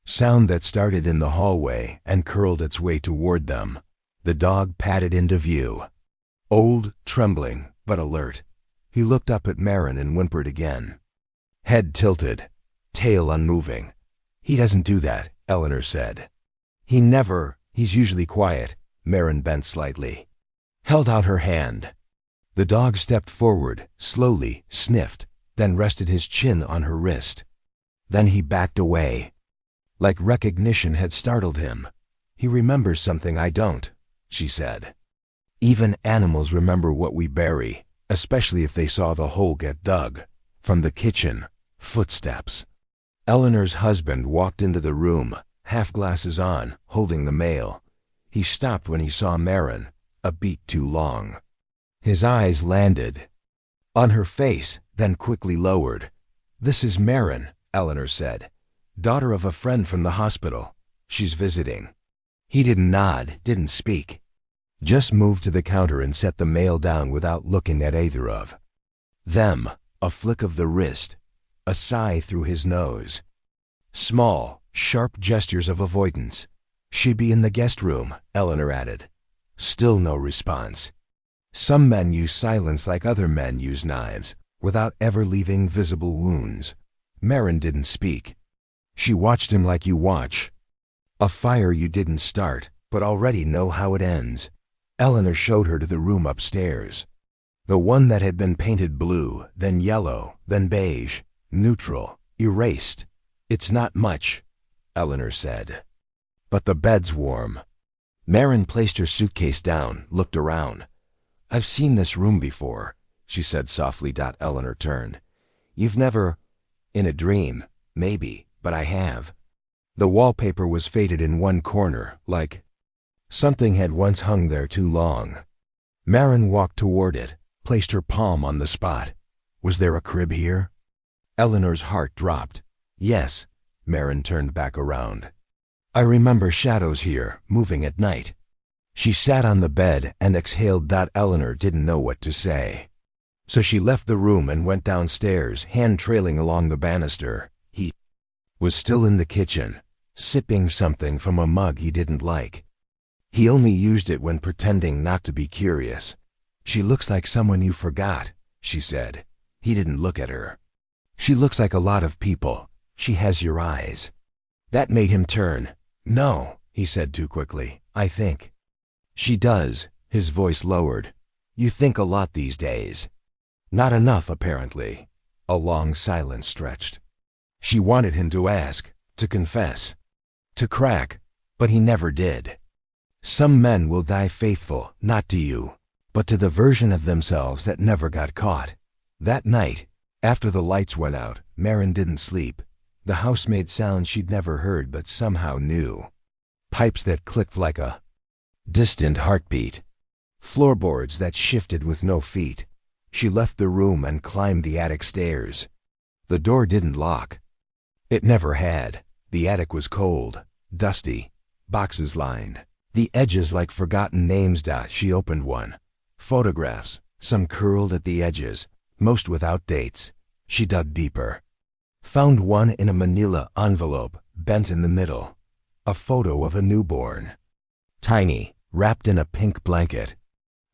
Sound that started in the hallway and curled its way toward them. The dog padded into view. Old, trembling, but alert. He looked up at Maren and whimpered again. Head tilted, tail unmoving. "He doesn't do that," Eleanor said. He's usually quiet." Maren bent slightly. Held out her hand. The dog stepped forward, slowly, sniffed, then rested his chin on her wrist. Then he backed away. Like recognition had startled him. "He remembers something I don't," she said. "Even animals remember what we bury, especially if they saw the hole get dug." From the kitchen, footsteps. Eleanor's husband walked into the room, half glasses on, holding the mail. He stopped when he saw Maren, a beat too long. His eyes landed on her face, then quickly lowered. "This is Maren," Eleanor said. "Daughter of a friend from the hospital. She's visiting." He didn't nod, didn't speak. Just moved to the counter and set the mail down without looking at either of them. A flick of the wrist, a sigh through his nose. Small, sharp gestures of avoidance. "She be in the guest room," Eleanor added. Still no response. Some men use silence like other men use knives, without ever leaving visible wounds. Maren didn't speak. She watched him like you watch a fire you didn't start, but already know how it ends. Eleanor showed her to the room upstairs. The one that had been painted blue, then yellow, then beige, neutral, erased. "It's not much," Eleanor said. "But the bed's warm." Maren placed her suitcase down, looked around. "I've seen this room before," she said softly. Eleanor turned. "You've never—" "In a dream, maybe, but I have." The wallpaper was faded in one corner, like something had once hung there too long. Maren walked toward it, placed her palm on the spot. "Was there a crib here?" Eleanor's heart dropped. "Yes." Maren turned back around. "I remember shadows here, moving at night." She sat on the bed and exhaled. Eleanor didn't know what to say. So she left the room and went downstairs, hand trailing along the banister. He was still in the kitchen, sipping something from a mug he didn't like. He only used it when pretending not to be curious. "She looks like someone you forgot," she said. He didn't look at her. "She looks like a lot of people. She has your eyes." That made him turn. "No," he said too quickly. "I think." "She does," his voice lowered. "You think a lot these days." Not enough, apparently. A long silence stretched. She wanted him to ask, to confess, to crack, but he never did. Some men will die faithful, not to you, but to the version of themselves that never got caught. That night, after the lights went out, Maren didn't sleep. The house made sounds she'd never heard but somehow knew. Pipes that clicked like a distant heartbeat. Floorboards that shifted with no feet. She left the room and climbed the attic stairs. The door didn't lock. It never had. The attic was cold. dusty, boxes lined, the edges like forgotten names. She opened one. Photographs, some curled at the edges, most without dates. She dug deeper. Found one in a manila envelope, bent in the middle. A photo of a newborn. Tiny, wrapped in a pink blanket.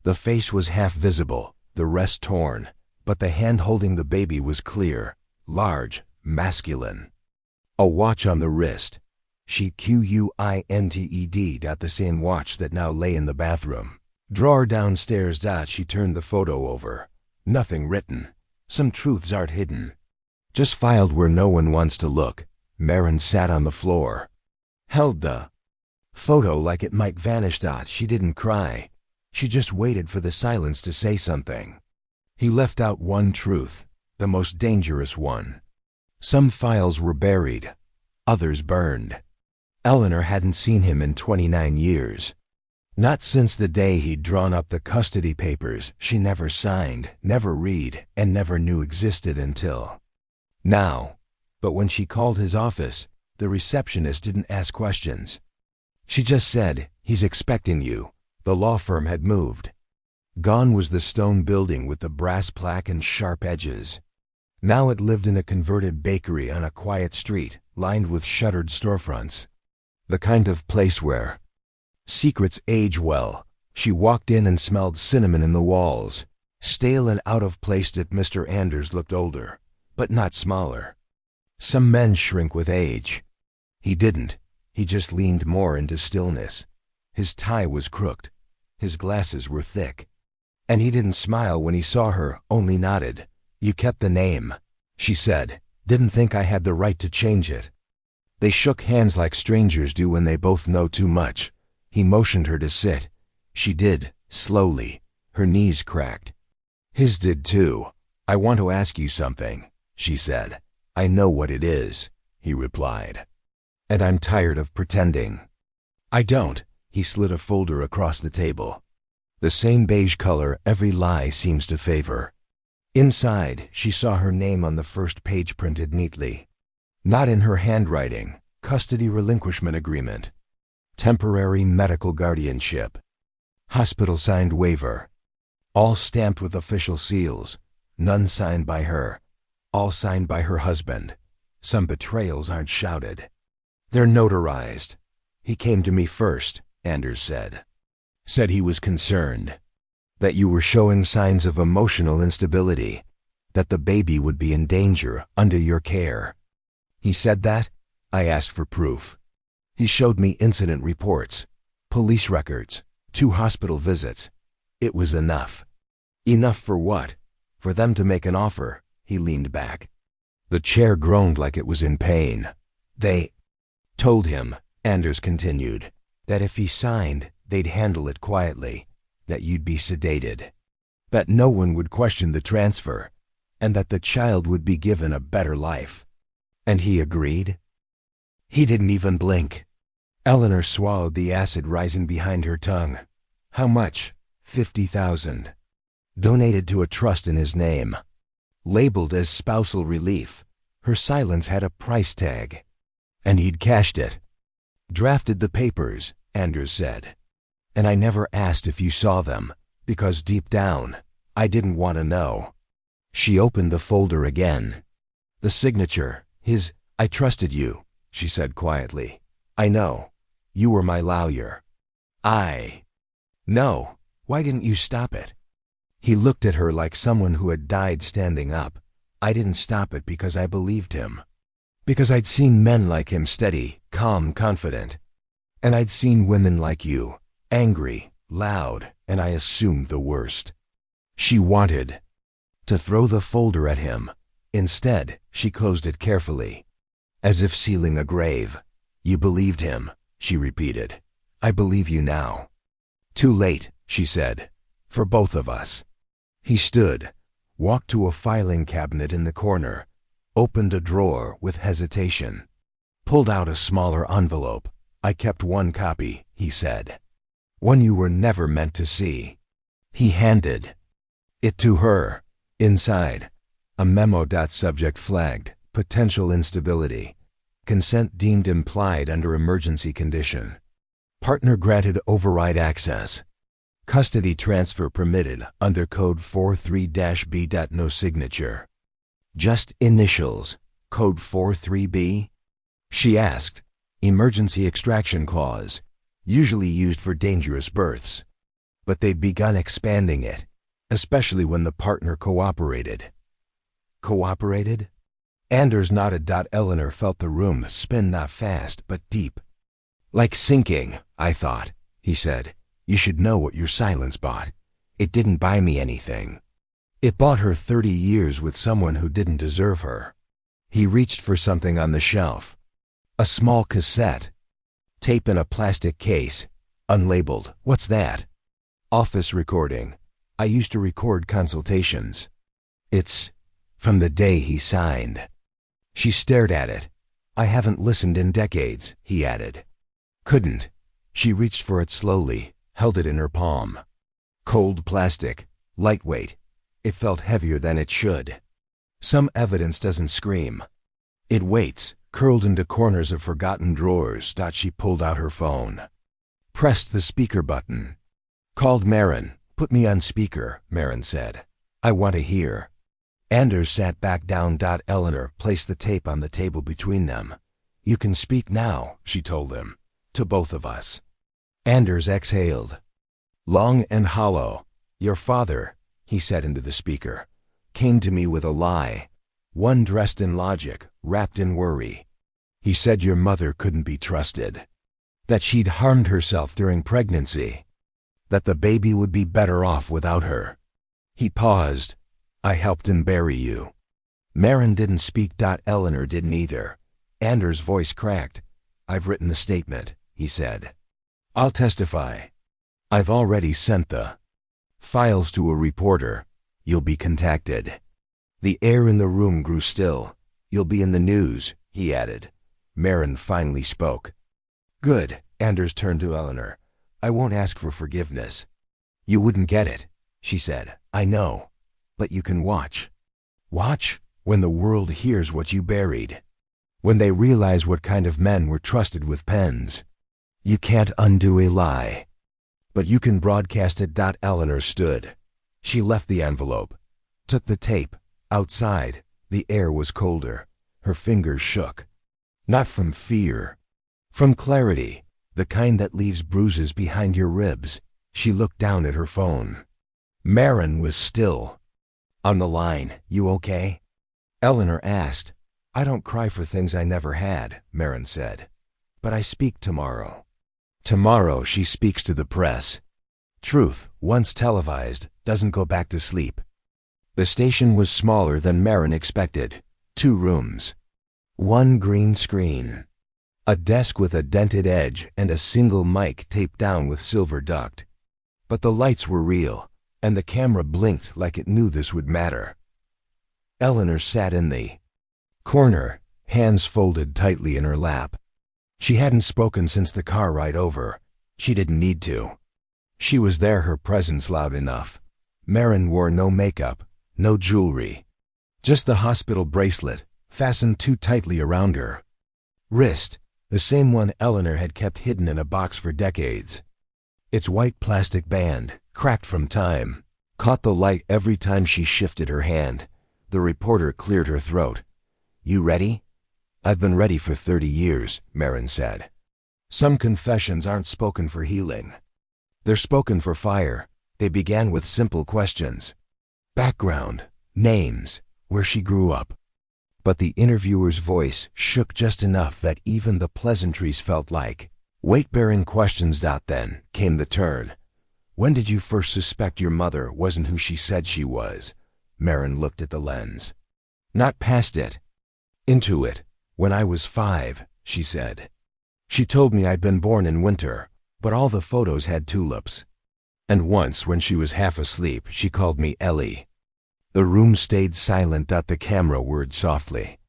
The face was half visible, the rest torn, but the hand holding the baby was clear, large, masculine. A watch on the wrist. She QUINTED. The same watch that now lay in the bathroom. Drawer downstairs. She turned the photo over. Nothing written. Some truths aren't hidden. Just filed where no one wants to look. Marin sat on the floor. Held the photo like it might vanish. She didn't cry. She just waited for the silence to say something. He left out one truth, the most dangerous one. Some files were buried, others burned. Eleanor hadn't seen him in 29 years. Not since the day he'd drawn up the custody papers she never signed, never read, and never knew existed until now. But when she called his office, the receptionist didn't ask questions. She just said, "He's expecting you." The law firm had moved. Gone was the stone building with the brass plaque and sharp edges. Now it lived in a converted bakery on a quiet street, lined with shuttered storefronts. The kind of place where secrets age well. She walked in and smelled cinnamon in the walls. Stale and out of place. Mr. Anders looked older, but not smaller. Some men shrink with age. He didn't. He just leaned more into stillness. His tie was crooked. His glasses were thick. And he didn't smile when he saw her, only nodded. "You kept the name," she said. "Didn't think I had the right to change it." They shook hands like strangers do when they both know too much. He motioned her to sit. She did, slowly. Her knees cracked. His did too. "I want to ask you something," she said. "I know what it is," he replied. "And I'm tired of pretending." "I don't." He slid a folder across the table. The same beige color every lie seems to favor. Inside, she saw her name on the first page printed neatly. Not in her handwriting. Custody relinquishment agreement. Temporary medical guardianship. Hospital signed waiver. All stamped with official seals. None signed by her. All signed by her husband. Some betrayals aren't shouted. They're notarized. "He came to me first," Anders said. Said he was concerned. That you were showing signs of emotional instability. That the baby would be in danger under your care. He said that? I asked for proof. He showed me incident reports, police records, 2 hospital visits. It was enough. Enough for what? For them to make an offer. He leaned back. The chair groaned like it was in pain. They told him, Anders continued, that if he signed, they'd handle it quietly, that you'd be sedated, that no one would question the transfer, and that the child would be given a better life. And he agreed? He didn't even blink. Eleanor swallowed the acid rising behind her tongue. How much? 50,000. Donated to a trust in his name. Labeled as spousal relief. Her silence had a price tag. And he'd cashed it. Drafted the papers, Anders said. And I never asked if you saw them, because deep down, I didn't want to know. She opened the folder again. The signature, his, "I trusted you," she said quietly. "I know. You were my lawyer." No, why didn't you stop it? He looked at her like someone who had died standing up. I didn't stop it because I believed him. Because I'd seen men like him steady, calm, confident. And I'd seen women like you, angry, loud, and I assumed the worst. She wanted to throw the folder at him. Instead, she closed it carefully, as if sealing a grave. "You believed him," she repeated. "I believe you now." "Too late," she said, "for both of us." He stood, walked to a filing cabinet in the corner, opened a drawer with hesitation, pulled out a smaller envelope. "I kept one copy," he said. "One you were never meant to see." He handed it to her. Inside, a memo. Subject flagged, potential instability. Consent deemed implied under emergency condition. Partner granted override access. Custody transfer permitted under code 43-B. No signature. Just initials. Code 43B? She asked. Emergency extraction clause, usually used for dangerous births. But they'd begun expanding it, especially when the partner cooperated. Cooperated? Anders nodded. Eleanor felt the room spin not fast, but deep. Like sinking, I thought, he said. You should know what your silence bought. It didn't buy me anything. It bought her 30 years with someone who didn't deserve her. He reached for something on the shelf. A small cassette. Tape in a plastic case. Unlabeled. What's that? Office recording. I used to record consultations. It's from the day he signed. She stared at it. I haven't listened in decades, he added. Couldn't. She reached for it slowly, held it in her palm. Cold plastic. Lightweight. It felt heavier than it should. Some evidence doesn't scream. It waits, curled into corners of forgotten drawers. She pulled out her phone. Pressed the speaker button. Called Maren. Put me on speaker, Maren said. I want to hear. Anders sat back down. Eleanor placed the tape on the table between them. You can speak now, she told him. To both of us. Anders exhaled. Long and hollow. Your father, he said into the speaker, came to me with a lie. One dressed in logic, wrapped in worry. He said your mother couldn't be trusted. That she'd harmed herself during pregnancy. That the baby would be better off without her. He paused. I helped him bury you. Maren didn't speak. Eleanor didn't either. Anders' voice cracked. I've written a statement, he said. I'll testify. I've already sent the files to a reporter. You'll be contacted. The air in the room grew still. You'll be in the news, he added. Maren finally spoke. Good, Anders turned to Eleanor. I won't ask for forgiveness. You wouldn't get it, she said. I know. But you can watch. Watch? When the world hears what you buried. When they realize what kind of men were trusted with pens. You can't undo a lie. But you can broadcast it. Eleanor stood. She left the envelope. Took the tape. Outside, the air was colder. Her fingers shook. Not from fear. From clarity. The kind that leaves bruises behind your ribs. She looked down at her phone. Maren was still. On the line, you okay? Eleanor asked. I don't cry for things I never had, Maren said. But I speak tomorrow. Tomorrow she speaks to the press. Truth, once televised, doesn't go back to sleep. The station was smaller than Maren expected. 2 rooms. 1 green screen. A desk with a dented edge and a single mic taped down with silver duct. But the lights were real, and the camera blinked like it knew this would matter. Eleanor sat in the corner, hands folded tightly in her lap. She hadn't spoken since the car ride over. She didn't need to. She was there, her presence loud enough. Maren wore no makeup, no jewelry. Just the hospital bracelet, fastened too tightly around her wrist, the same one Eleanor had kept hidden in a box for decades. Its white plastic band, cracked from time, caught the light every time she shifted her hand. The reporter cleared her throat. You ready? I've been ready for 30 years, Maren said. Some confessions aren't spoken for healing. They're spoken for fire. They began with simple questions. Background, names, where she grew up. But the interviewer's voice shook just enough that even the pleasantries felt like weight-bearing questions. Then came the turn. When did you first suspect your mother wasn't who she said she was? Maren looked at the lens. Not past it. Into it. When I was 5, she said. She told me I'd been born in winter, but all the photos had tulips. And once, when she was half asleep, she called me Ellie. The room stayed silent. The camera whirred softly.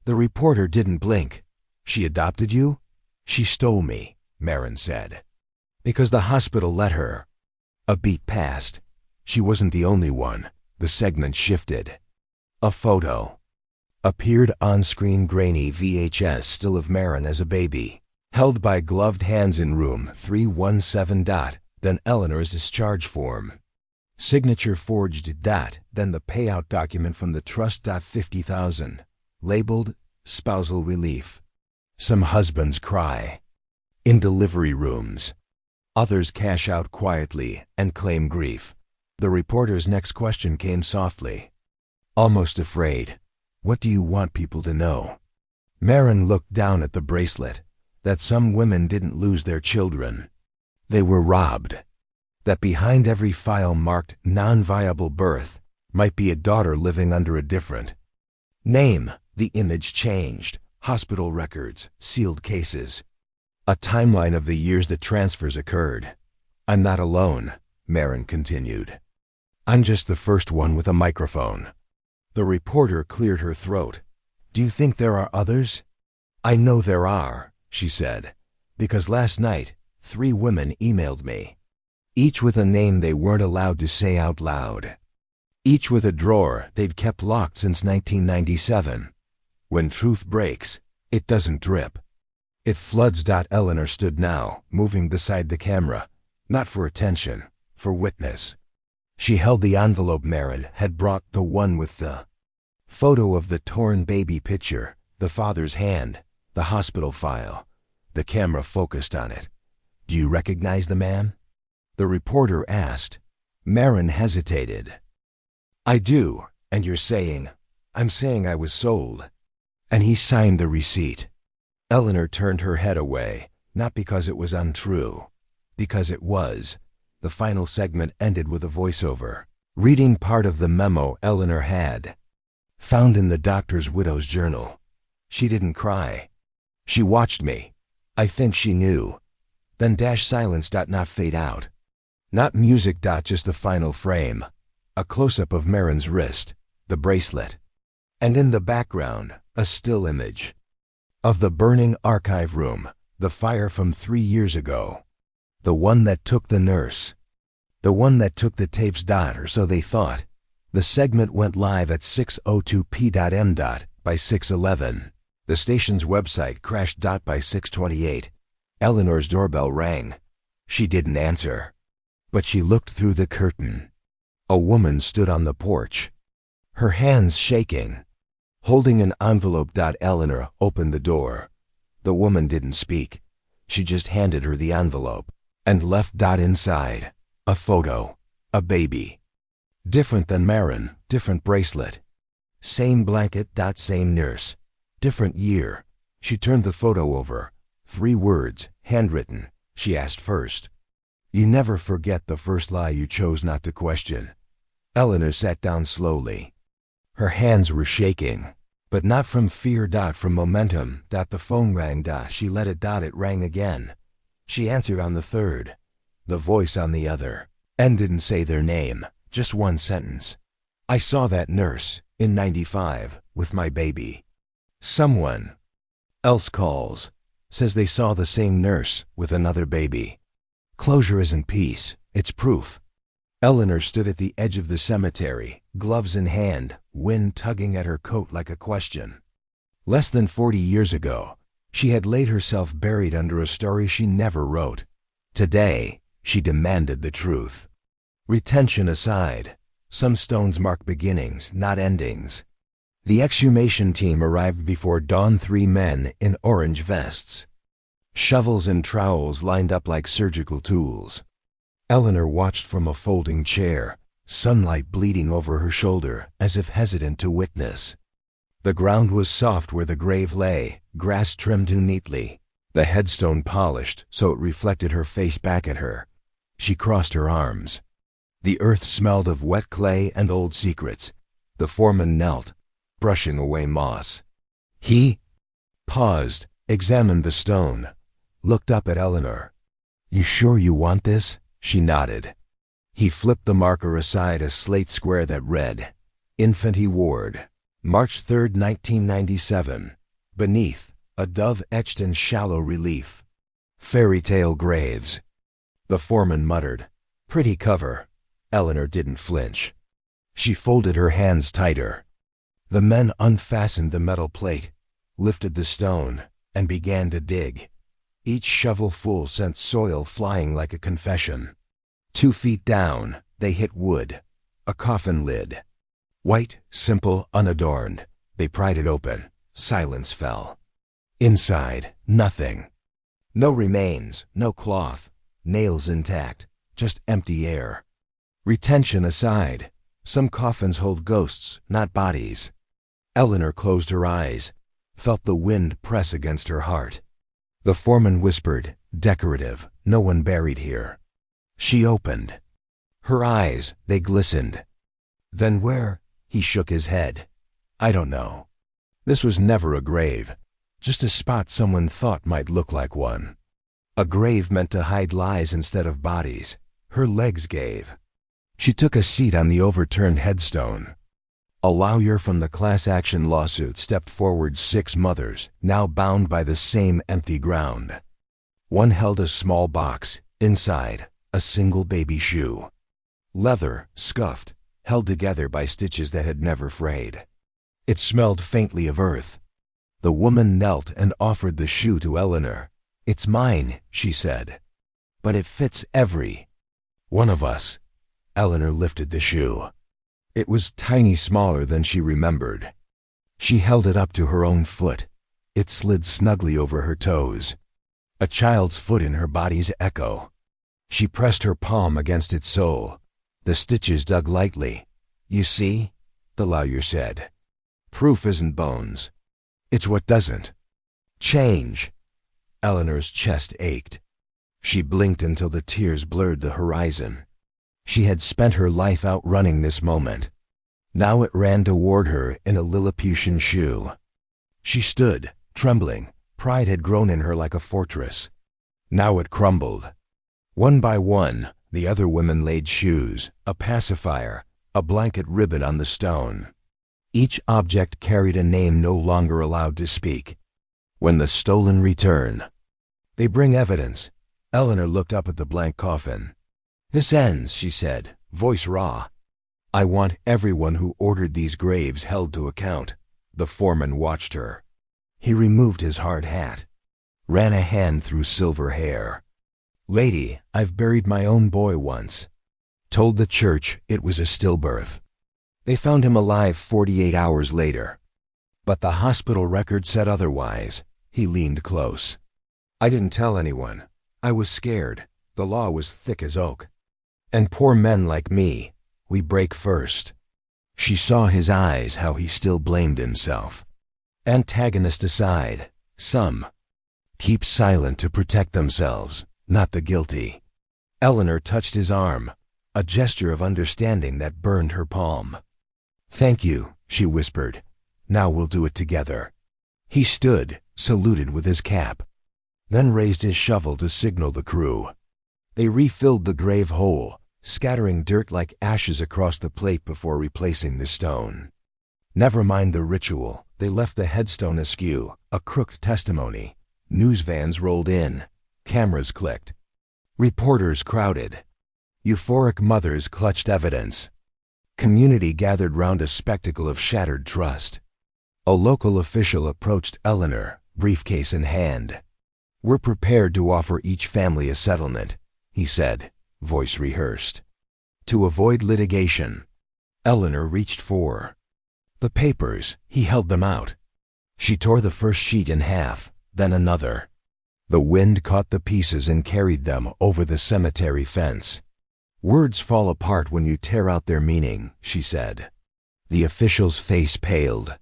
The reporter didn't blink. She adopted you? She stole me, Maren said. Because the hospital let her. A beat passed. She wasn't the only one. The segment shifted. A photo. Appeared on-screen grainy VHS still of Marin as a baby, held by gloved hands in room 317. Then Eleanor's discharge form. Signature forged. Then the payout document from the trust. 50,000. Labeled spousal relief. Some husbands cry in delivery rooms. Others cash out quietly and claim grief. The reporter's next question came softly, almost afraid. What do you want people to know? Marin looked down at the bracelet. That some women didn't lose their children. They were robbed. That behind every file marked non-viable birth might be a daughter living under a different name. The image changed. Hospital records, sealed cases. A timeline of the years the transfers occurred. I'm not alone, Marin continued. I'm just the first one with a microphone. The reporter cleared her throat. Do you think there are others? I know there are, she said, because last night 3 women emailed me. Each with a name they weren't allowed to say out loud. Each with a drawer they'd kept locked since 1997. When truth breaks, it doesn't drip. It floods. Eleanor stood now, moving beside the camera, not for attention, for witness. She held the envelope Marin had brought, the one with the photo of the torn baby picture, the father's hand, the hospital file. The camera focused on it. Do you recognize the man? The reporter asked. Marin hesitated. I do, and you're saying, I'm saying I was sold. And he signed the receipt. Eleanor turned her head away, not because it was untrue, because it was. The final segment ended with a voiceover, reading part of the memo Eleanor had found in the doctor's widow's journal. She didn't cry. She watched me. I think she knew. Then silence. Not fade out. Not music. Just the final frame. A close-up of Marin's wrist, the bracelet. And in the background, a still image of the burning archive room, the fire from 3 years ago. The one that took the nurse. The one that took the tapes. Or so they thought. The segment went live at 6:02 p.m. By 6:11. The station's website crashed. By 6:28. Eleanor's doorbell rang. She didn't answer. But she looked through the curtain. A woman stood on the porch, her hands shaking, holding an envelope. Eleanor opened the door. The woman didn't speak. She just handed her the envelope and left. Inside, a photo, a baby. Different than Marin, different bracelet. Same blanket. Same nurse. Different year. She turned the photo over. 3 words, handwritten. She asked first. You never forget the first lie you chose not to question. Eleanor sat down slowly. Her hands were shaking, but not from fear. From momentum. The phone rang. She let it. It rang again. She answered on the third. The voice on the other end didn't say their name, just one sentence. I saw that nurse, in 95, with my baby. Someone else calls, says they saw the same nurse with another baby. Closure isn't peace, it's proof. Eleanor stood at the edge of the cemetery, gloves in hand, wind tugging at her coat like a question. Less than 40 years ago, she had laid herself buried under a story she never wrote. Today, she demanded the truth. Retention aside, some stones mark beginnings, not endings. The exhumation team arrived before dawn. 3 men in orange vests. Shovels and trowels lined up like surgical tools. Eleanor watched from a folding chair, sunlight bleeding over her shoulder as if hesitant to witness. The ground was soft where the grave lay, grass trimmed too neatly, the headstone polished so it reflected her face back at her. She crossed her arms. The earth smelled of wet clay and old secrets. The foreman knelt, brushing away moss. He paused, examined the stone, looked up at Eleanor. You sure you want this? She nodded. He flipped the marker aside, a slate square that read, Infantry Ward, March 3, 1997. Beneath, a dove etched in shallow relief. Fairy tale graves. The foreman muttered, pretty cover. Eleanor didn't flinch. She folded her hands tighter. The men unfastened the metal plate, lifted the stone, and began to dig. Each shovelful sent soil flying like a confession. 2 feet down, they hit wood, a coffin lid. White, simple, unadorned, they pried it open. Silence fell. Inside, nothing. No remains, no cloth, nails intact, just empty air. Retention aside, some coffins hold ghosts, not bodies. Eleanor closed her eyes, felt the wind press against her heart. The foreman whispered, "Decorative, no one buried here." She opened. Her eyes, they glistened. "Then where?" He shook his head. "I don't know. This was never a grave, just a spot someone thought might look like one. A grave meant to hide lies instead of bodies." Her legs gave. She took a seat on the overturned headstone. A lawyer from the class action lawsuit stepped forward. 6 mothers, now bound by the same empty ground. One held a small box, inside, a single baby shoe. Leather, scuffed, held together by stitches that had never frayed. It smelled faintly of earth. The woman knelt and offered the shoe to Eleanor. "It's mine," she said. "But it fits every one of us." Eleanor lifted the shoe. It was tiny, smaller than she remembered. She held it up to her own foot. It slid snugly over her toes. A child's foot in her body's echo. She pressed her palm against its sole. The stitches dug lightly. "You see?" the lawyer said. "Proof isn't bones. It's what doesn't change." Eleanor's chest ached. She blinked until the tears blurred the horizon. She had spent her life outrunning this moment. Now it ran toward her in a Lilliputian shoe. She stood, trembling. Pride had grown in her like a fortress. Now it crumbled. One by one, the other women laid shoes, a pacifier, a blanket ribbon on the stone. Each object carried a name no longer allowed to speak. When the stolen return. "They bring evidence." Eleanor looked up at the blank coffin. "This ends," she said, voice raw. "I want everyone who ordered these graves held to account." The foreman watched her. He removed his hard hat, ran a hand through silver hair. "Lady, I've buried my own boy once. Told the church it was a stillbirth. They found him alive 48 hours later. But the hospital record said otherwise." He leaned close. "I didn't tell anyone. I was scared. The law was thick as oak. And poor men like me, we break first." She saw his eyes, how he still blamed himself. Antagonist aside, some keep silent to protect themselves, not the guilty. Eleanor touched his arm, a gesture of understanding that burned her palm. "Thank you," she whispered. "Now we'll do it together." He stood, saluted with his cap, then raised his shovel to signal the crew. They refilled the grave hole, scattering dirt like ashes across the plate before replacing the stone. Never mind the ritual, they left the headstone askew, a crooked testimony. News vans rolled in. Cameras clicked. Reporters crowded. Euphoric mothers clutched evidence. Community gathered round a spectacle of shattered trust. A local official approached Eleanor, briefcase in hand. "We're prepared to offer each family a settlement," he said, voice rehearsed. "To avoid litigation." Eleanor reached for the papers. He held them out. She tore the first sheet in half, then another. The wind caught the pieces and carried them over the cemetery fence. "Words fall apart when you tear out their meaning," she said. The official's face paled.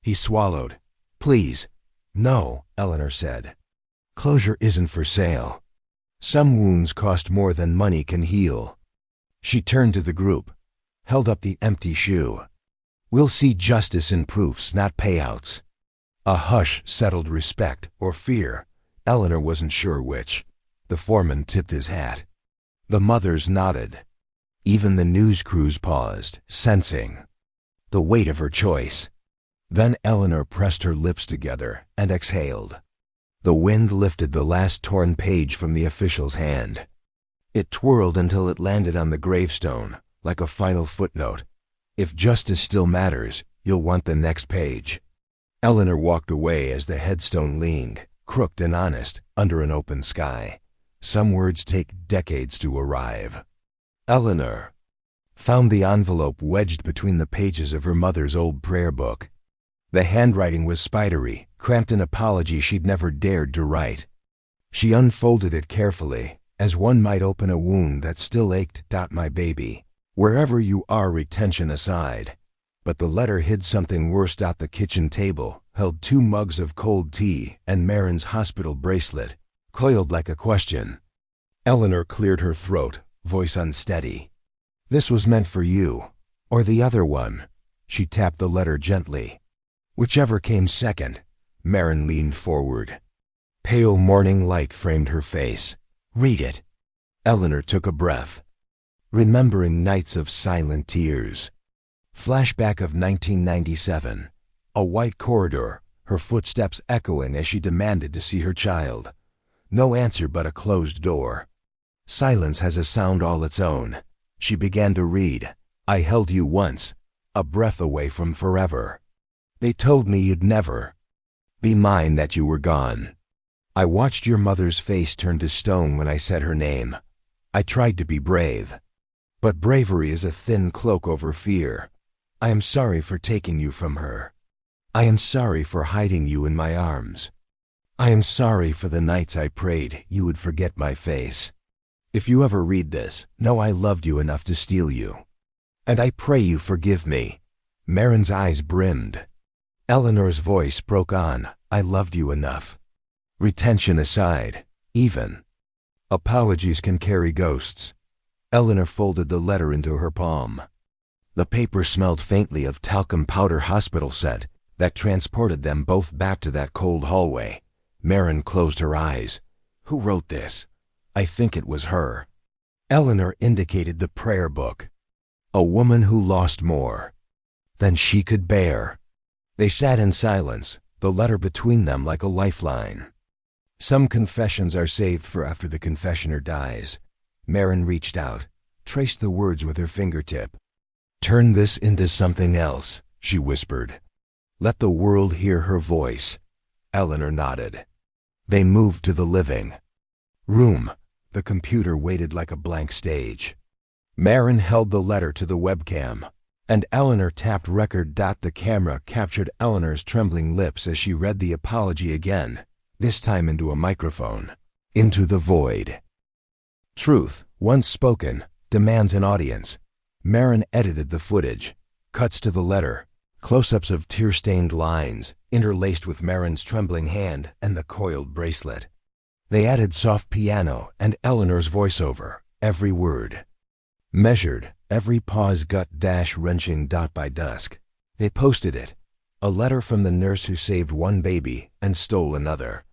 He swallowed. "Please." "No," Eleanor said. "Closure isn't for sale. Some wounds cost more than money can heal." She turned to the group, held up the empty shoe. "We'll see justice in proofs, not payouts." A hush settled, respect or fear. Eleanor wasn't sure which. The foreman tipped his hat. The mothers nodded. Even the news crews paused, sensing the weight of her choice. Then Eleanor pressed her lips together and exhaled. The wind lifted the last torn page from the official's hand. It twirled until it landed on the gravestone, like a final footnote. "If justice still matters, You'll want the next page. Eleanor walked away as the headstone leaned, crooked and honest, under an open sky. Some words take decades to arrive. Eleanor found the envelope wedged between the pages of her mother's old prayer book. The handwriting was spidery, cramped an apology she'd never dared to write. She unfolded it carefully, as one might open a wound that still ached. My baby, wherever you are, retention aside. But the letter hid something worse. The kitchen table held 2 mugs of cold tea and Marin's hospital bracelet, coiled like a question. Eleanor cleared her throat, voice unsteady. This was meant for you, or the other one. She tapped the letter gently. Whichever came second. Marin leaned forward. Pale morning light framed her face. Read it. Eleanor took a breath. Remembering nights of silent tears. Flashback of 1997. A white corridor, her footsteps echoing as she demanded to see her child. No answer but a closed door. Silence has a sound all its own. She began to read. I held you once, a breath away from forever. They told me you'd never be mine, that you were gone. I watched your mother's face turn to stone when I said her name. I tried to be brave. But bravery is a thin cloak over fear. I am sorry for taking you from her. I am sorry for hiding you in my arms. I am sorry for the nights I prayed you would forget my face. If you ever read this, know I loved you enough to steal you. And I pray you forgive me. Marin's eyes brimmed. Eleanor's voice broke on. I loved you enough. Retention aside, even apologies can carry ghosts. Eleanor folded the letter into her palm. The paper smelled faintly of talcum powder hospital scent that transported them both back to that cold hallway. Marin closed her eyes. Who wrote this? I think it was her. Eleanor indicated the prayer book. A woman who lost more than she could bear. They sat in silence, the letter between them like a lifeline. Some confessions are saved for after the confessioner dies. Marin reached out, traced the words with her fingertip. Turn this into something else, she whispered. Let the world hear her voice. Eleanor nodded. They moved to the living room. The computer waited like a blank stage. Marin held the letter to the webcam, and Eleanor tapped record. The camera captured Eleanor's trembling lips as she read the apology again, this time into a microphone. Into the void. Truth, once spoken, demands an audience. Marin edited the footage. Cuts to the letter. Close-ups of tear-stained lines, interlaced with Marin's trembling hand and the coiled bracelet. They added soft piano and Eleanor's voiceover, every word measured, every pause gut-wrenching. By dusk, they posted it. A letter from the nurse who saved one baby and stole another.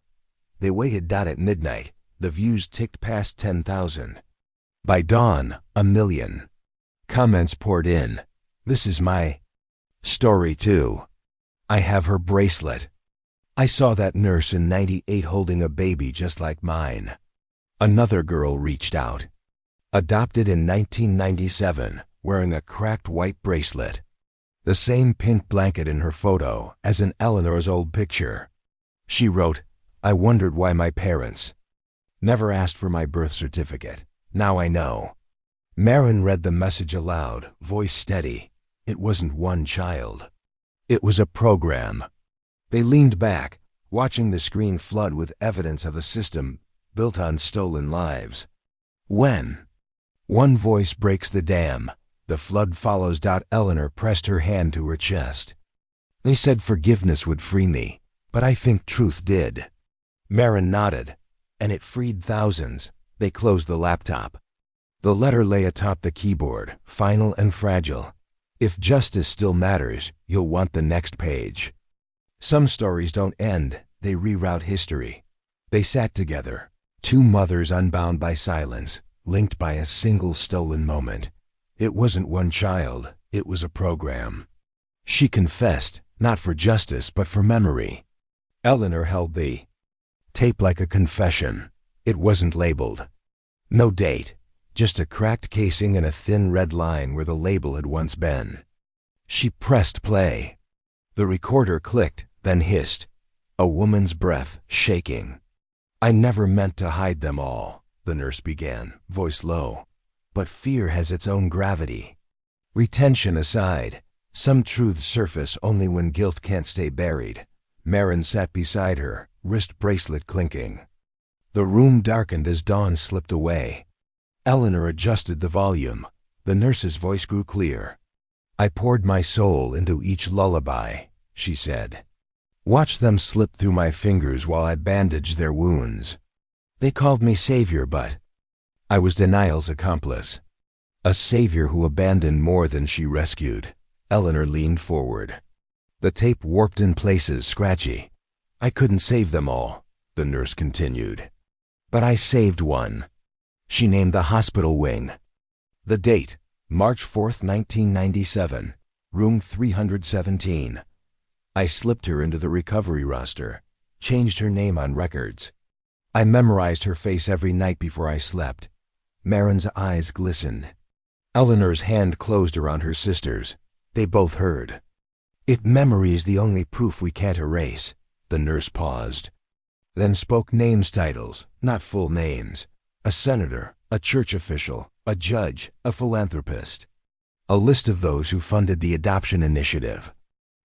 They waited. At midnight, the views ticked past 10,000. By dawn, 1,000,000. Comments poured in. This is my story too. I have her bracelet. I saw that nurse in '98 holding a baby just like mine. Another girl reached out. Adopted in 1997, wearing a cracked white bracelet. The same pink blanket in her photo as in Eleanor's old picture. She wrote, I wondered why my parents never asked for my birth certificate. Now I know. Marin read the message aloud, voice steady. It wasn't one child. It was a program. They leaned back, watching the screen flood with evidence of a system built on stolen lives. When one voice breaks the dam, the flood follows. Eleanor pressed her hand to her chest. They said forgiveness would free me, but I think truth did. Marin nodded, and it freed thousands. They closed the laptop. The letter lay atop the keyboard, final and fragile. If justice still matters, you'll want the next page. Some stories don't end, they reroute history. They sat together, two mothers unbound by silence, linked by a single stolen moment. It wasn't one child, it was a program. She confessed, not for justice but for memory. Eleanor held the tape like a confession. It wasn't labeled. No date, just a cracked casing and a thin red line where the label had once been. She pressed play. The recorder clicked, then hissed. A woman's breath, shaking. "I never meant to hide them all," the nurse began, voice low. "But fear has its own gravity. Retention aside, some truths surface only when guilt can't stay buried." Marin sat beside her, wrist bracelet clinking. The room darkened as dawn slipped away. Eleanor adjusted the volume. The nurse's voice grew clear. "I poured my soul into each lullaby," she said. "Watched them slip through my fingers while I bandaged their wounds. They called me savior, but I was denial's accomplice. A savior who abandoned more than she rescued." Eleanor leaned forward. The tape warped in places, scratchy. "I couldn't save them all," the nurse continued. "But I saved one." She named the hospital wing. The date, March 4th, 1997, room 317. I slipped her into the recovery roster, changed her name on records. I memorized her face every night before I slept. Marin's eyes glistened. Eleanor's hand closed around her sister's. They both heard. "If memory is the only proof we can't erase," the nurse paused. Then spoke names titles, not full names. A senator, a church official, a judge, a philanthropist. A list of those who funded the adoption initiative.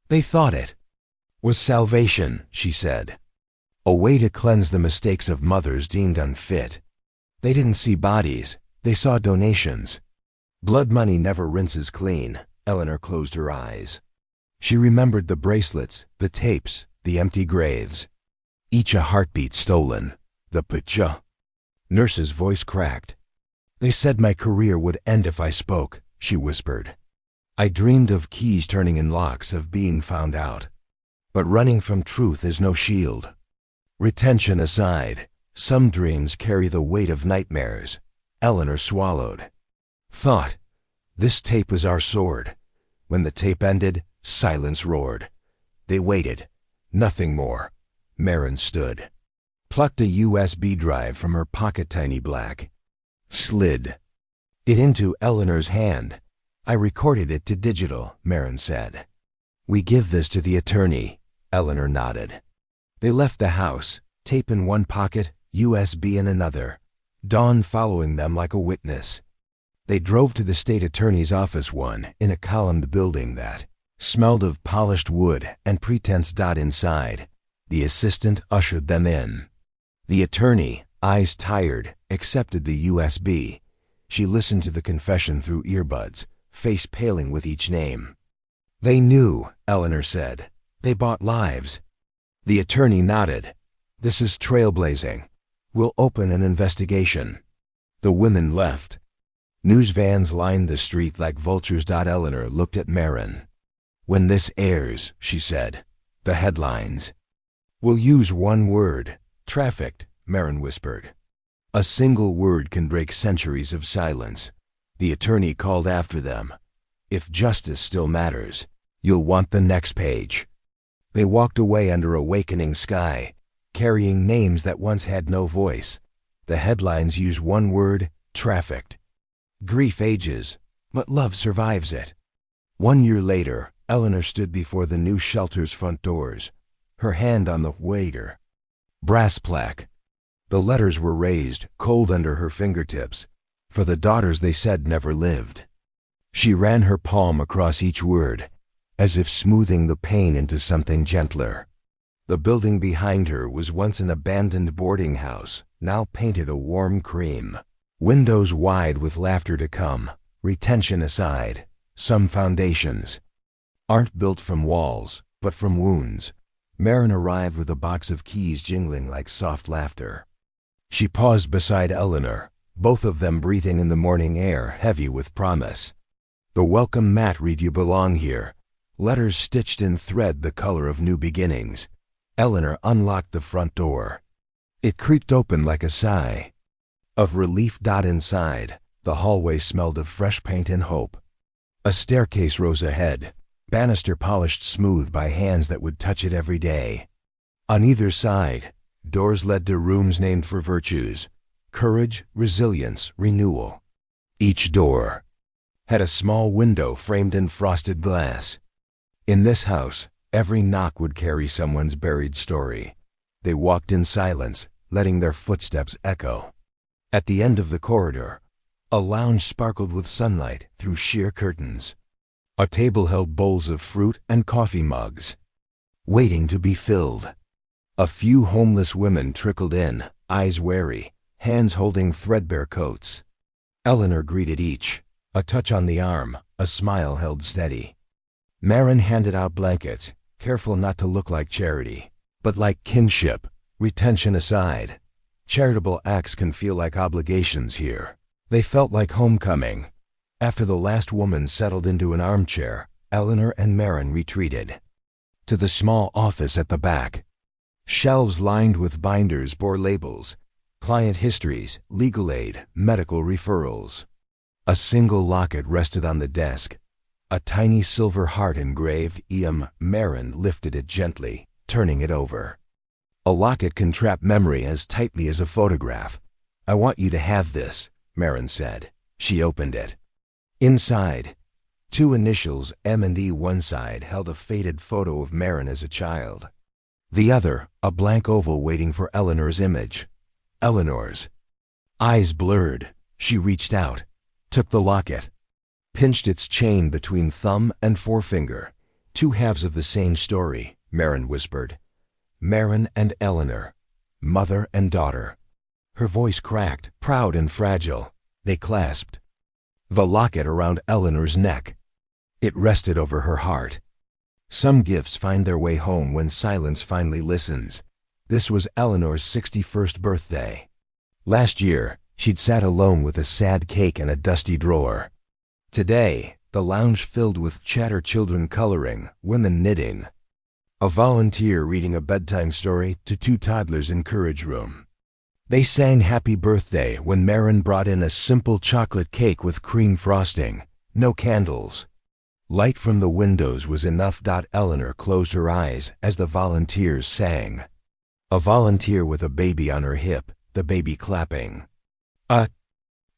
"They thought it was salvation," she said. "A way to cleanse the mistakes of mothers deemed unfit. They didn't see bodies, they saw donations. Blood money never rinses clean." Eleanor closed her eyes. She remembered the bracelets, the tapes, the empty graves. Each a heartbeat stolen. The pcha. Nurse's voice cracked. "They said my career would end if I spoke," she whispered. "I dreamed of keys turning in locks, of being found out. But running from truth is no shield. Retention aside, some dreams carry the weight of nightmares." Eleanor swallowed. "Thought. This tape was our sword." When the tape ended, silence roared. They waited. Nothing more. Marin stood. Plucked a USB drive from her pocket, tiny black. Slid it into Eleanor's hand. "I recorded it to digital," Marin said. "We give this to the attorney." Eleanor nodded. They left the house, tape in one pocket, USB in another, Dawn following them like a witness. They drove to the state attorney's office, one in a columned building that smelled of polished wood and pretense. Inside, the assistant ushered them in. The attorney, eyes tired, accepted the USB. She listened to the confession through earbuds, face paling with each name. "They knew," Eleanor said. "They bought lives." The attorney nodded. "This is trailblazing. We'll open an investigation." The women left. News vans lined the street like vultures. Eleanor looked at Marin. "When this airs," she said, "the headlines." "We'll use one word. Trafficked," Marin whispered. "A single word can break centuries of silence." The attorney called after them. "If justice still matters, you'll want the next page." They walked away under a awakening sky, carrying names that once had no voice. The headlines use one word: trafficked. Grief ages, but love survives it. 1 year later, Eleanor stood before the new shelter's front doors, her hand on the waiter. Brass plaque. The letters were raised, cold under her fingertips, for the daughters they said never lived. She ran her palm across each word, as if smoothing the pain into something gentler. The building behind her was once an abandoned boarding house, now painted a warm cream. Windows wide with laughter to come. Retention aside, some foundations aren't built from walls, but from wounds. Marin arrived with a box of keys jingling like soft laughter. She paused beside Eleanor, both of them breathing in the morning air, heavy with promise. The welcome mat read, "You belong here." Letters stitched in thread the color of new beginnings. Eleanor unlocked the front door. It creaked open like a sigh of relief. Inside, the hallway smelled of fresh paint and hope. A staircase rose ahead, banister polished smooth by hands that would touch it every day. On either side, doors led to rooms named for virtues: courage, resilience, renewal. Each door had a small window framed in frosted glass. In this house, Every knock would carry someone's buried story. They walked in silence, letting their footsteps echo. At the end of the corridor, a lounge sparkled with sunlight through sheer curtains. A table held bowls of fruit and coffee mugs, waiting to be filled. A few homeless women trickled in, eyes wary, hands holding threadbare coats. Eleanor greeted each, a touch on the arm, a smile held steady. Marin handed out blankets, careful not to look like charity, but like kinship. Retention aside, charitable acts can feel like obligations here. They felt like homecoming. After the last woman settled into an armchair, Eleanor and Marin retreated to the small office at the back. Shelves lined with binders bore labels, client histories, legal aid, medical referrals. A single locket rested on the desk, a tiny silver heart engraved "Iam." Marin lifted it gently, turning it over. A locket can trap memory as tightly as a photograph. "I want you to have this," Marin said. She opened it. Inside, two initials, M and E. One side held a faded photo of Marin as a child. The other, a blank oval waiting for Eleanor's image. Eleanor's. Eyes blurred, she reached out, took the locket, pinched its chain between thumb and forefinger. "Two halves of the same story," Marin whispered. "Marin and Eleanor, mother and daughter." Her voice cracked, proud and fragile. They clasped, the locket around Eleanor's neck. It rested over her heart. Some gifts find their way home when silence finally listens. This was Eleanor's 61st birthday. Last year, she'd sat alone with a sad cake in a dusty drawer. Today, the lounge filled with chatter, children coloring, women knitting. A volunteer reading a bedtime story to two toddlers in courage room. They sang happy birthday when Marin brought in a simple chocolate cake with cream frosting. No candles. Light from the windows was enough. Eleanor closed her eyes as the volunteers sang. A volunteer with a baby on her hip, the baby clapping. A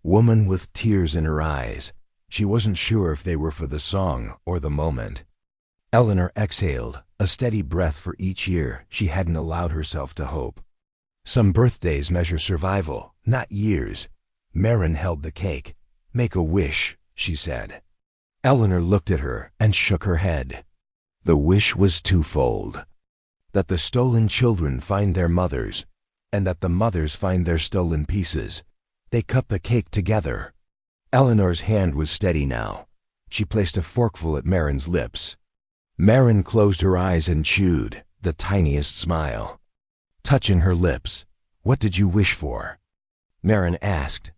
woman with tears in her eyes. She wasn't sure if they were for the song or the moment. Eleanor exhaled, a steady breath for each year she hadn't allowed herself to hope. Some birthdays measure survival, not years. Marin held the cake. "Make a wish," she said. Eleanor looked at her and shook her head. The wish was twofold. That the stolen children find their mothers, and that the mothers find their stolen pieces. They cut the cake together. Eleanor's hand was steady now. She placed a forkful at Marin's lips. Marin closed her eyes and chewed, the tiniest smile. Touching her lips, "What did you wish for?" Marin asked.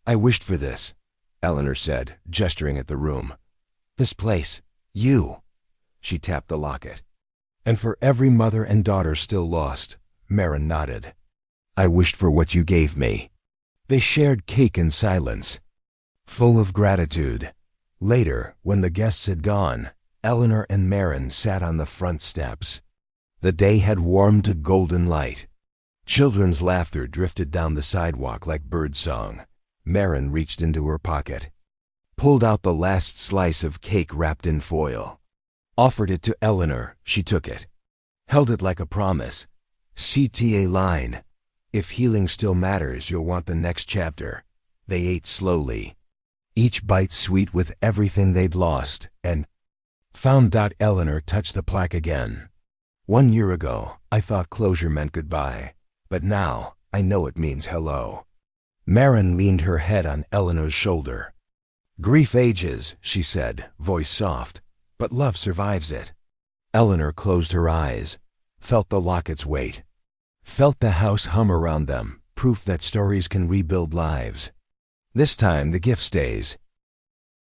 "I wished for this," Eleanor said, gesturing at the room. "This place. You." She tapped the locket. "And for every mother and daughter still lost," Marin nodded. "I wished for what you gave me." They shared cake in silence, full of gratitude. Later, when the guests had gone, Eleanor and Marin sat on the front steps. The day had warmed to golden light. Children's laughter drifted down the sidewalk like birdsong. Marin reached into her pocket, pulled out the last slice of cake wrapped in foil, offered it to Eleanor. She took it, held it like a promise. CTA line. "If healing still matters, you'll want the next chapter." They ate slowly, each bite sweet with everything they'd lost, and found. Eleanor touched the plaque again. "1 year ago, I thought closure meant goodbye, but now I know it means hello." Marin leaned her head on Eleanor's shoulder. "Grief ages," she said, voice soft, "but love survives it." Eleanor closed her eyes, felt the locket's weight, felt the house hum around them, proof that stories can rebuild lives. "This time the gift stays,"